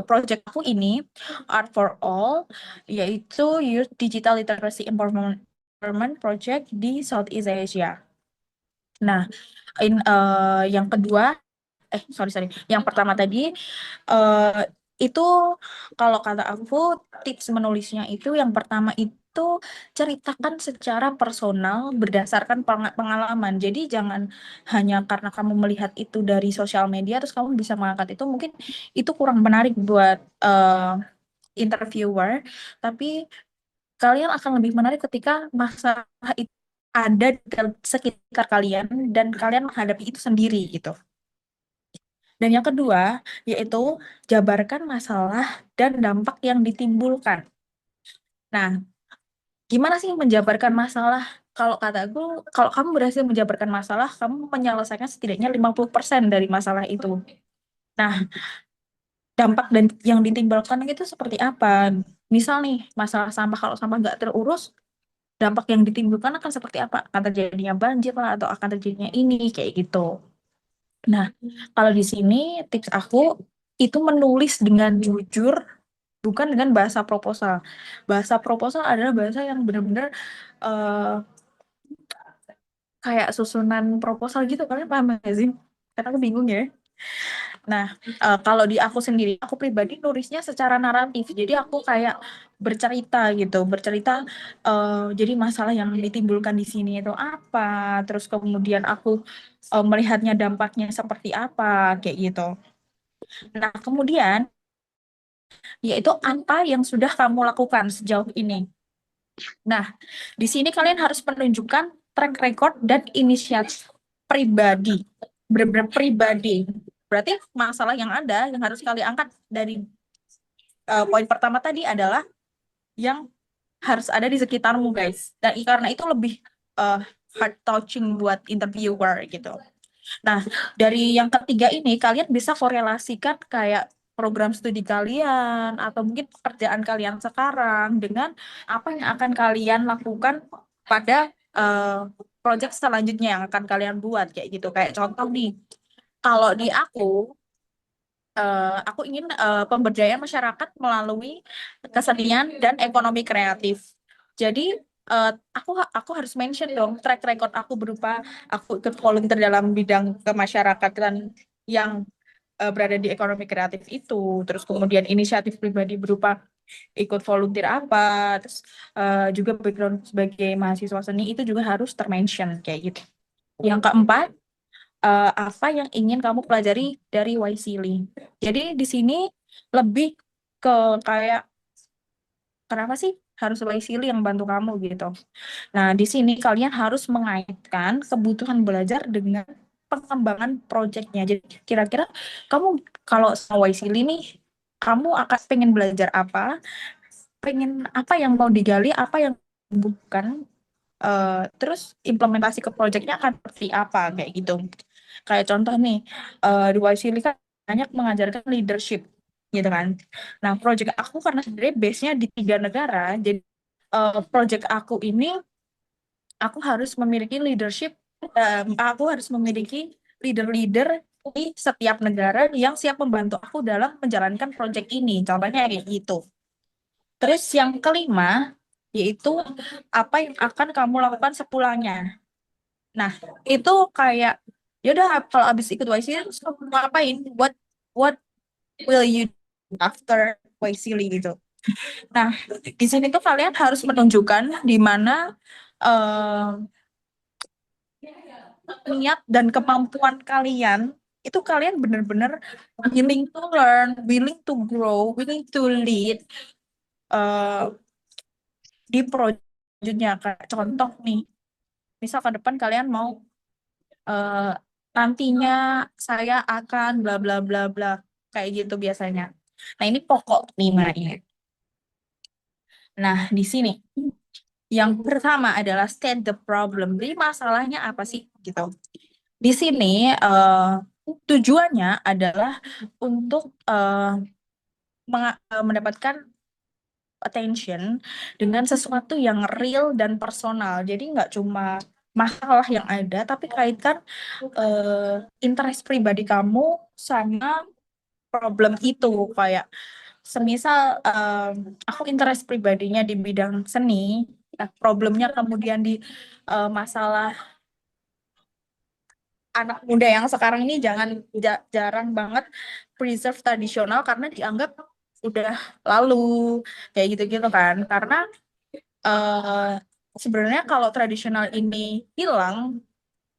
project aku ini Art for All yaitu Youth Digital Literacy Empowerment Project di Southeast Asia. Nah, yang kedua, sorry, yang pertama tadi eh, itu kalau kata aku tips menulisnya itu yang pertama itu ceritakan secara personal berdasarkan pengalaman. Jadi jangan hanya karena kamu melihat itu dari sosial media terus kamu bisa mengangkat itu mungkin itu kurang menarik buat interviewer, tapi kalian akan lebih menarik ketika masalah itu ada di sekitar kalian dan kalian menghadapi itu sendiri gitu. Dan yang kedua, yaitu jabarkan masalah dan dampak yang ditimbulkan. Nah, gimana sih menjabarkan masalah? Kalau kataku, kalau kamu berhasil menjabarkan masalah, kamu menyelesaikan setidaknya 50% dari masalah itu. Nah, dampak dan yang ditimbulkan itu seperti apa? Misal nih, masalah sampah, kalau sampah nggak terurus, dampak yang ditimbulkan akan seperti apa? Akan terjadinya banjir lah, atau akan terjadinya ini, kayak gitu. Nah, kalau di sini tips aku itu menulis dengan jujur, bukan dengan bahasa proposal. Bahasa proposal adalah bahasa yang benar-benar eh, kayak susunan proposal gitu. Kalian paham nggak sih? Karena aku bingung ya. Nah, kalau di aku sendiri, aku pribadi nulisnya secara naratif. Jadi aku kayak bercerita gitu, bercerita. Jadi masalah yang ditimbulkan di sini itu apa, terus kemudian aku melihatnya dampaknya seperti apa, kayak gitu. Nah, kemudian yaitu apa yang sudah kamu lakukan sejauh ini. Nah, di sini kalian harus menunjukkan track record dan inisiatif pribadi, benar-benar pribadi. Berarti masalah yang ada yang harus kalian angkat dari poin pertama tadi adalah yang harus ada di sekitarmu, guys. Dan karena itu lebih heart touching buat interviewer gitu. Nah, dari yang ketiga ini kalian bisa korelasikan kayak program studi kalian atau mungkin pekerjaan kalian sekarang dengan apa yang akan kalian lakukan pada project selanjutnya yang akan kalian buat kayak gitu. Kayak contoh nih, kalau di aku ingin pemberdayaan masyarakat melalui kesenian dan ekonomi kreatif. Jadi aku harus mention dong track record aku berupa aku ikut volunteer dalam bidang kemasyarakatan yang berada di ekonomi kreatif itu. Terus kemudian inisiatif pribadi berupa ikut volunteer apa, terus juga background sebagai mahasiswa seni itu juga harus termention kayak gitu. Yang keempat, apa yang ingin kamu pelajari dari YSEALI. Jadi di sini lebih ke kayak kenapa sih harus YSEALI yang bantu kamu gitu. Nah, di sini kalian harus mengaitkan kebutuhan belajar dengan pengembangan proyeknya. Jadi kira-kira kamu kalau sama YSEALI nih, kamu akan pengen belajar apa, pengen apa yang mau digali, apa yang bukan, terus implementasi ke proyeknya akan seperti apa kayak gitu. Kayak contoh nih, di YSEALI kan banyak mengajarkan leadership gitu kan. Nah, proyek aku karena sebenarnya base-nya di 3 negara, jadi proyek aku ini aku harus memiliki leadership, aku harus memiliki leader-leader di setiap negara yang siap membantu aku dalam menjalankan proyek ini. Contohnya kayak gitu. Terus yang kelima, yaitu apa yang akan kamu lakukan sepulangnya. Nah, itu kayak yaudah kalau abis ikut YC terus kamu mau ngapain? What will you do after YC gitu. Nah, di sini tuh kalian harus menunjukkan di mana niat dan kemampuan kalian itu kalian benar-benar willing to learn, willing to grow, willing to lead eh, di proyeknya. Kayak contoh nih, misal ke depan kalian mau eh, nantinya saya akan bla bla bla bla kayak gitu biasanya. Nah, ini pokok 5 ini. Nah, di sini yang pertama adalah state the problem. Jadi masalahnya apa sih gitu. Di sini tujuannya adalah untuk mendapatkan attention dengan sesuatu yang real dan personal. Jadi nggak cuma masalah yang ada, tapi kaitkan interest pribadi kamu sama problem itu. Kayak semisal aku interest pribadinya di bidang seni, nah problemnya kemudian di masalah anak muda yang sekarang ini jarang banget preserve tradisional karena dianggap udah lalu kayak gitu-gitu kan. Karena eh, sebenarnya kalau tradisional ini hilang,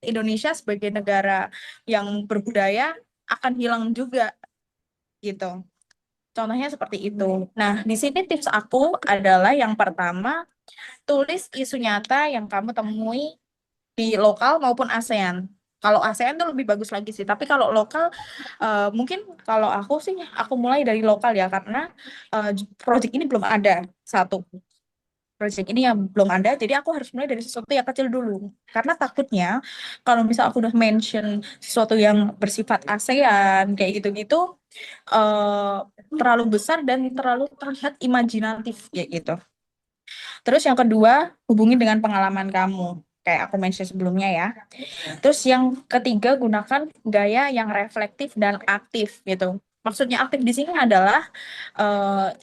Indonesia sebagai negara yang berbudaya akan hilang juga gitu. Contohnya seperti itu. Nah, di sini tips aku adalah yang pertama, tulis isu nyata yang kamu temui di lokal maupun ASEAN. Kalau ASEAN tuh lebih bagus lagi sih. Tapi kalau lokal, mungkin kalau aku sih, aku mulai dari lokal ya. Karena project ini belum ada satu. Project ini yang belum ada, jadi aku harus mulai dari sesuatu yang kecil dulu. Karena takutnya, kalau misal aku udah mention sesuatu yang bersifat ASEAN, kayak gitu-gitu, eh, terlalu besar dan terlalu terlihat imajinatif, kayak gitu. Terus yang kedua, hubungi dengan pengalaman kamu. Kayak aku mention sebelumnya ya. Terus yang ketiga, gunakan gaya yang reflektif dan aktif gitu. Maksudnya aktif di sini adalah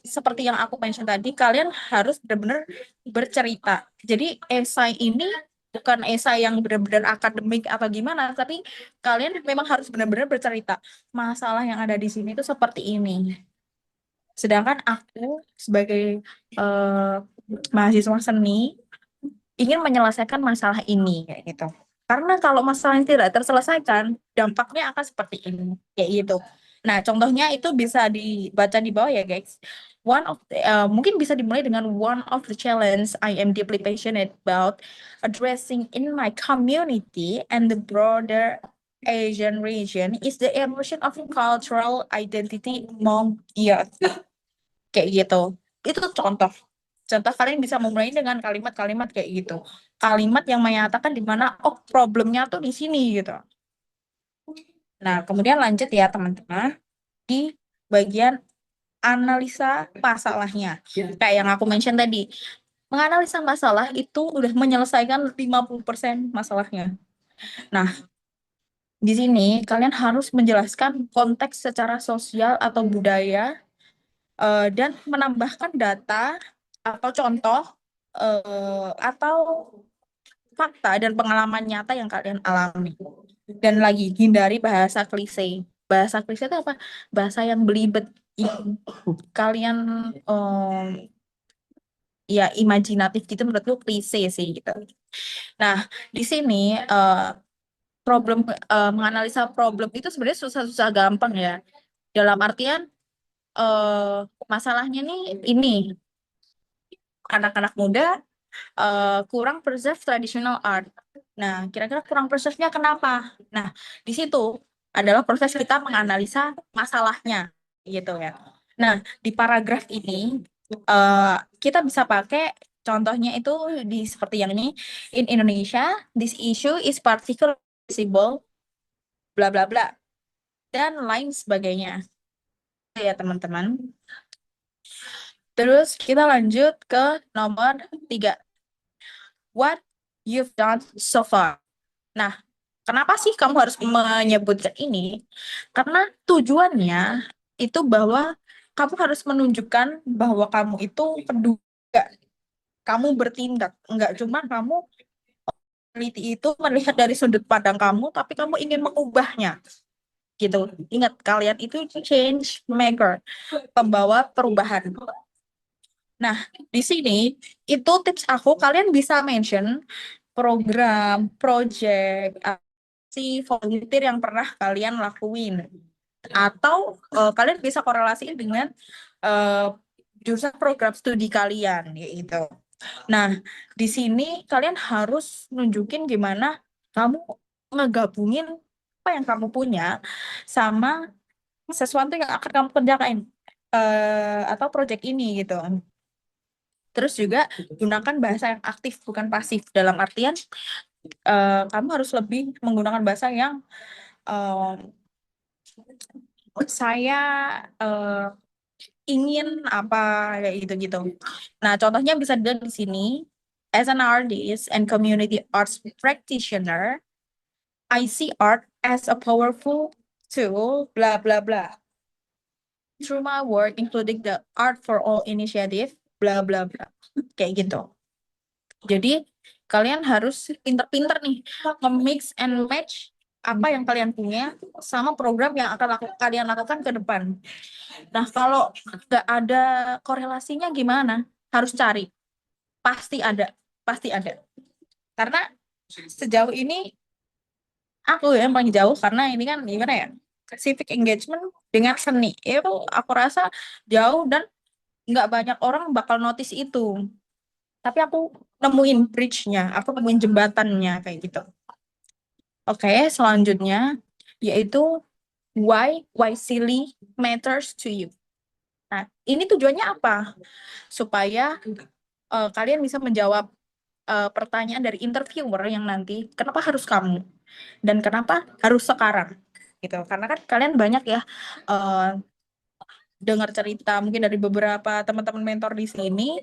seperti yang aku mention tadi, kalian harus benar-benar bercerita. Jadi esai ini bukan esai yang benar-benar akademik atau gimana, tapi kalian memang harus benar-benar bercerita. Masalah yang ada di sini itu seperti ini. Sedangkan aku sebagai mahasiswa seni ingin menyelesaikan masalah ini kayak gitu. Karena kalau masalah yang tidak terselesaikan, dampaknya akan seperti ini kayak gitu. Nah, contohnya itu bisa dibaca di bawah ya, guys. Mungkin bisa dimulai dengan one of the challenge I am deeply passionate about addressing in my community and the broader Asian region is the erosion of cultural identity among youth. Kayak gitu. Itu contoh. Contoh kalian bisa memulai dengan kalimat-kalimat kayak gitu. Kalimat yang menyatakan di mana oh problemnya tuh di sini gitu. Nah, kemudian lanjut ya teman-teman di bagian analisa masalahnya. Kayak yang aku mention tadi, menganalisa masalah itu udah menyelesaikan 50% masalahnya. Nah, di sini kalian harus menjelaskan konteks secara sosial atau budaya dan menambahkan data atau contoh atau fakta dan pengalaman nyata yang kalian alami. Dan lagi hindari bahasa klise. Bahasa klise itu apa? Bahasa yang belibet. Kalian ya imajinatif gitu menurutku klise sih gitu. Nah, di sini menganalisa problem itu sebenarnya susah-susah gampang ya. Dalam artian masalahnya nih ini anak-anak muda kurang preserve traditional art. Nah, kira-kira kurang preserve-nya kenapa? Nah, di situ adalah proses kita menganalisa masalahnya gitu ya. Nah, di paragraf ini kita bisa pakai contohnya itu di seperti yang ini. In Indonesia, this issue is particularly visible, bla bla bla, dan lain sebagainya. Ya, teman-teman. Terus kita lanjut ke nomor 3. What you've done so far. Nah, kenapa sih kamu harus menyebutkan ini? Karena tujuannya itu bahwa kamu harus menunjukkan bahwa kamu itu peduli, kamu bertindak, enggak cuma kamu peneliti itu melihat dari sudut pandang kamu, tapi kamu ingin mengubahnya. Gitu. Ingat, kalian itu change maker, pembawa perubahan. Nah, di sini itu tips aku, kalian bisa mention program, project, si volunteer yang pernah kalian lakuin. Atau kalian bisa korelasiin dengan jurusan program studi kalian, yaitu. Nah, di sini kalian harus nunjukin gimana kamu ngegabungin apa yang kamu punya sama sesuatu yang akan kamu kerjakan atau project ini gitu. Terus juga gunakan bahasa yang aktif bukan pasif, dalam artian kamu harus lebih menggunakan bahasa yang saya ingin apa kayak gitu-gitu. Nah, contohnya bisa dilihat di sini. As an artist and community arts practitioner, I see art as a powerful tool, blah blah blah. Through my work, including the Art for All initiative, blah blah blah. Kayak gitu. Jadi kalian harus pinter-pinter nih nge-mix and match apa yang kalian punya sama program yang akan kalian lakukan ke depan. Nah, kalau nggak ada korelasinya gimana? Harus cari. Pasti ada. Pasti ada. Karena sejauh ini aku yang paling jauh, karena ini kan gimana ya, civic engagement dengan seni. Itu aku rasa jauh dan nggak banyak orang bakal notice itu. Tapi aku nemuin bridge-nya, aku nemuin jembatannya kayak gitu. Oke, selanjutnya yaitu why silly matters to you. Nah, ini tujuannya apa? Supaya kalian bisa menjawab pertanyaan dari interviewer yang nanti, kenapa harus kamu? Dan kenapa harus sekarang? Gitu. Karena kan kalian banyak ya dengar cerita mungkin dari beberapa teman-teman mentor di sini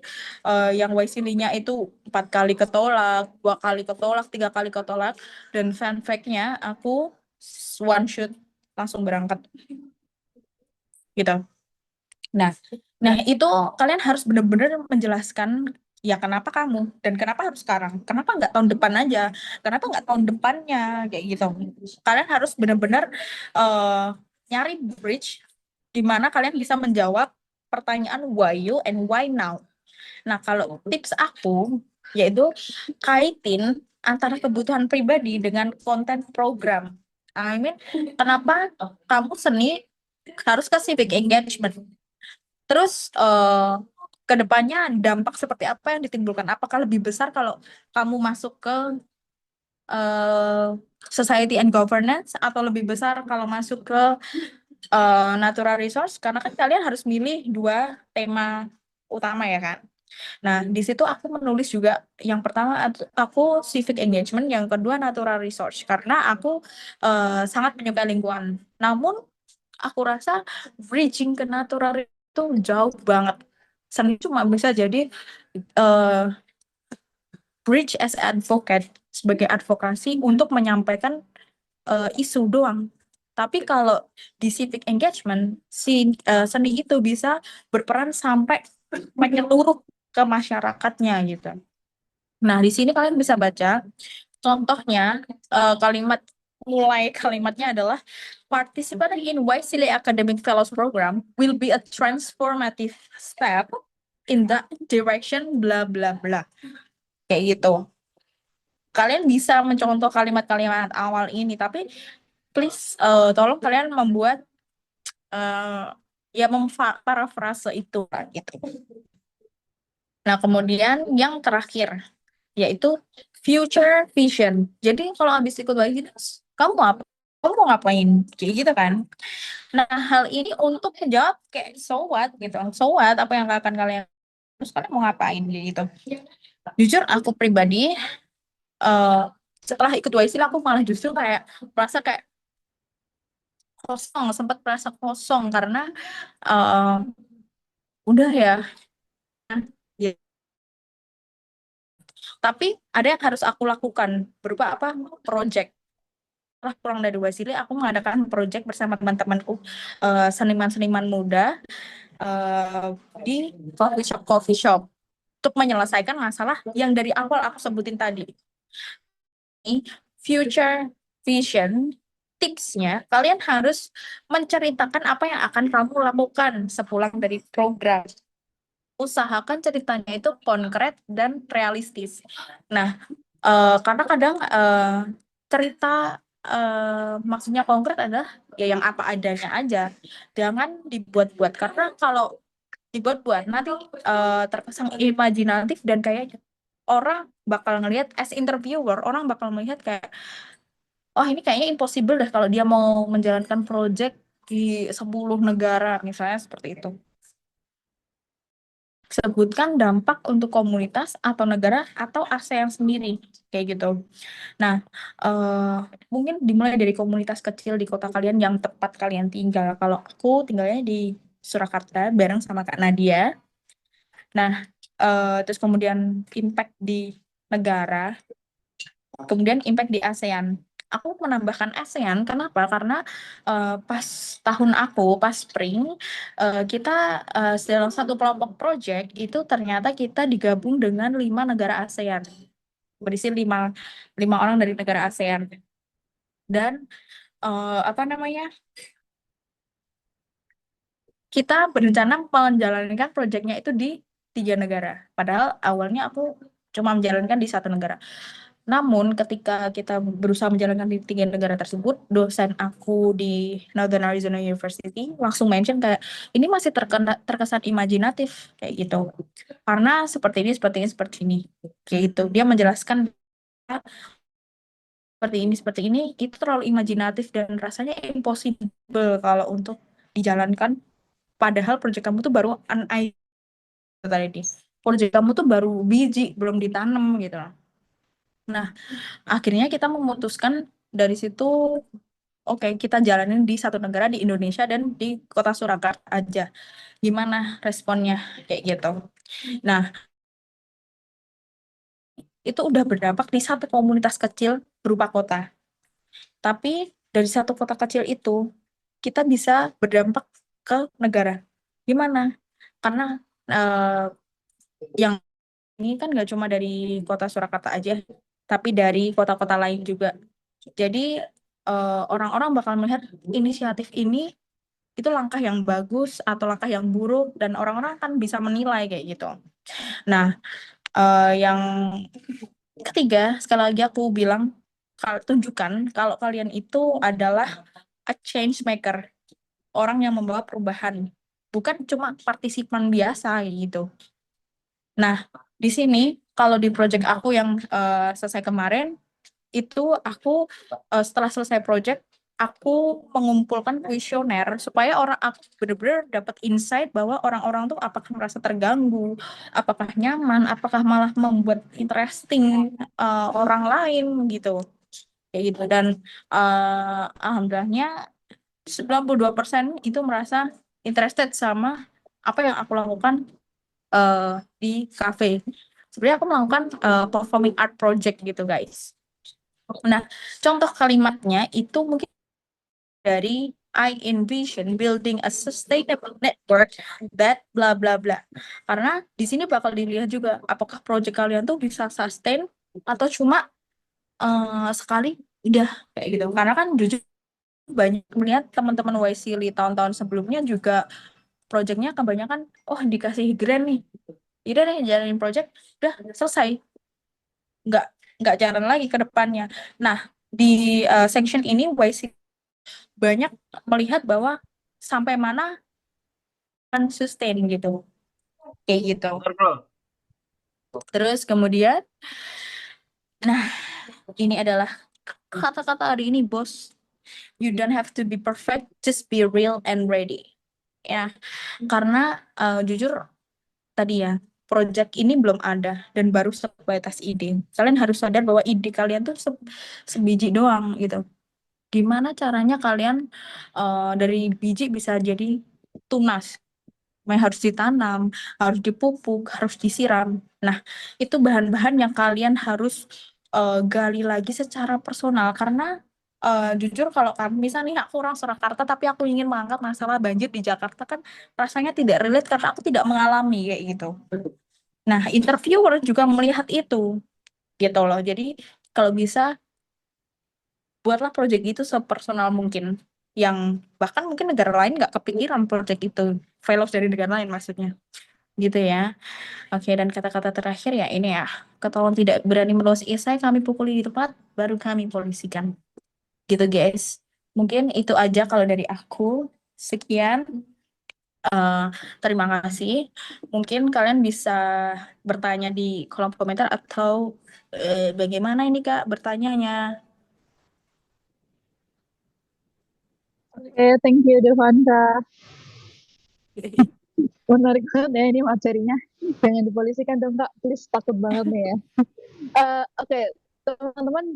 yang YCL-nya itu 4 kali ketolak, 2 kali ketolak, 3 kali ketolak, dan fun fact-nya aku one shoot langsung berangkat gitu. Nah itu kalian harus benar-benar menjelaskan ya kenapa kamu dan kenapa harus sekarang, kenapa nggak tahun depan aja, kenapa nggak tahun depannya kayak gitu. Kalian harus benar-benar nyari bridge di mana kalian bisa menjawab pertanyaan why you and why now. Nah, kalau tips aku yaitu kaitin antara kebutuhan pribadi dengan konten program. I mean, kenapa kamu seni harus ke civic engagement? Terus ke depannya dampak seperti apa yang ditimbulkan? Apakah lebih besar kalau kamu masuk ke society and governance atau lebih besar kalau masuk ke natural resource, karena kan kalian harus milih 2 tema utama ya kan. Nah, di situ aku menulis juga yang pertama aku civic engagement, yang kedua natural resource karena aku sangat menyukai lingkungan. Namun aku rasa bridging ke natural itu jauh banget. Seni cuma bisa jadi eh, bridge as advocate sebagai advokasi untuk menyampaikan isu doang. Tapi kalau di civic engagement, seni itu bisa berperan sampai menyeluruh ke masyarakatnya gitu. Nah, di sini kalian bisa baca contohnya kalimatnya adalah participating in YSEAL Academic Fellows Program will be a transformative step in that direction bla bla bla. Kayak gitu. Kalian bisa mencontoh kalimat-kalimat awal ini, tapi please tolong kalian membuat ya parafrase itu lah gitu. Nah, kemudian yang terakhir yaitu future vision. Jadi kalau habis ikut Waihidas, kamu mau ngapain? Kayak gitu kan. Nah, hal ini untuk menjawab kayak so what gitu. So what, apa yang akan kalian terus kalian mau ngapain gitu. Jujur aku pribadi setelah ikut YSL aku malah justru kayak merasa kayak kosong, sempat merasa kosong karena eh, udah ya. Ya, tapi ada yang harus aku lakukan berupa apa? Project. Setelah pulang dari Wasili, aku mengadakan project bersama teman-temanku seniman-seniman muda di coffee shop untuk menyelesaikan masalah yang dari awal aku sebutin tadi. Ini future vision, tipsnya kalian harus menceritakan apa yang akan kamu lakukan sepulang dari program. Usahakan ceritanya itu konkret dan realistis. Nah, karena kadang cerita maksudnya konkret adalah ya yang apa adanya aja. Jangan dibuat-buat karena kalau dibuat-buat nanti terkesan imajinatif dan kayak orang bakal ngelihat as interviewer, orang bakal melihat kayak oh ini kayaknya impossible deh kalau dia mau menjalankan project di 10 negara misalnya seperti itu. Sebutkan dampak untuk komunitas atau negara atau ASEAN sendiri kayak gitu. Nah, mungkin dimulai dari komunitas kecil di kota kalian yang tepat kalian tinggal. Kalau aku tinggalnya di Surakarta bareng sama Kak Nadia. Nah, terus kemudian impact di negara, kemudian impact di ASEAN. Aku menambahkan ASEAN, kenapa? Karena pas tahun aku, pas spring, kita dalam satu kelompok project itu ternyata kita digabung dengan 5 negara ASEAN. Berisi lima orang dari negara ASEAN. Dan apa namanya? Kita berencana menjalankan proyeknya itu di 3 negara. Padahal awalnya aku cuma menjalankan di 1 negara. Namun ketika kita berusaha menjalankan di 3 negara tersebut, dosen aku di Northern Arizona University langsung mention kayak ini masih terkesan imajinatif kayak gitu. Karena seperti ini, seperti ini, seperti ini. Kayak gitu. Dia menjelaskan seperti ini, itu terlalu imajinatif dan rasanya impossible kalau untuk dijalankan. Padahal proyek kamu tuh baru tadi. Proyek kamu tuh baru biji, belum ditanam gitu. Nah, akhirnya kita memutuskan dari situ, oke, kita jalanin di 1 negara di Indonesia dan di kota Surakarta aja. Gimana responnya kayak gitu. Nah, itu udah berdampak di satu komunitas kecil berupa kota. Tapi dari satu kota kecil itu, kita bisa berdampak ke negara. Gimana? Karena yang ini kan nggak cuma dari kota Surakarta aja, tapi dari kota-kota lain juga. Jadi orang-orang bakal melihat inisiatif ini itu langkah yang bagus atau langkah yang buruk dan orang-orang kan bisa menilai kayak gitu. Nah, yang ketiga sekali lagi aku bilang tunjukkan kalau kalian itu adalah a change maker, orang yang membawa perubahan, bukan cuma partisipan biasa gitu. Nah, di sini kalau di project aku yang selesai kemarin itu aku setelah selesai project aku mengumpulkan kuesioner supaya aku benar-benar dapat insight bahwa orang-orang tuh apakah merasa terganggu, apakah nyaman, apakah malah membuat interesting orang lain gitu. Kayak gitu. Dan alhamdulillahnya 92% itu merasa interested sama apa yang aku lakukan di cafe. Sebenarnya aku melakukan performing art project gitu, guys. Nah, contoh kalimatnya itu mungkin dari I envision building a sustainable network that bla bla bla. Karena di sini bakal dilihat juga apakah project kalian tuh bisa sustain atau cuma sekali udah kayak gitu. Karena kan jujur banyak melihat teman-teman YSEALI tahun-tahun sebelumnya juga projectnya kebanyakan dikasih grant nih. Udah deh jalanin project udah selesai. Nggak nggak jalan lagi ke depannya. Nah, di section ini YSEALI banyak melihat bahwa sampai mana kan sustain gitu kayak gitu. Terus kemudian nah ini adalah kata-kata hari ini, bos. You don't have to be perfect, just be real and ready. Ya, karena jujur tadi ya, project ini belum ada dan baru sebatas ide. Kalian harus sadar bahwa ide kalian tuh sebiji doang gitu. Gimana caranya kalian dari biji bisa jadi tunas? Harus ditanam, harus dipupuk, harus disiram. Nah, itu bahan-bahan yang kalian harus gali lagi secara personal karena jujur kalau kami misalnya nih aku orang Surakarta tapi aku ingin mengangkat masalah banjir di Jakarta kan rasanya tidak relate karena aku tidak mengalami kayak gitu. Nah, interviewer juga melihat itu gitu loh. Jadi kalau bisa buatlah project itu sepersonal mungkin yang bahkan mungkin negara lain nggak kepikiran project itu fellows dari negara lain maksudnya gitu ya. Oke, dan kata-kata terakhir ya ini ya, ketahuan tidak berani menulis esai kami pukuli di tempat baru kami polisikan gitu guys. Mungkin itu aja kalau dari aku. Sekian, eh, terima kasih. Mungkin kalian bisa bertanya di kolom komentar atau bagaimana ini Kak bertanyanya. Oke, thank you Devanta. Menarik banget ya ini materinya. Jangan dipolisikan dong Kak, please takut banget nih ya. Oke, teman-teman,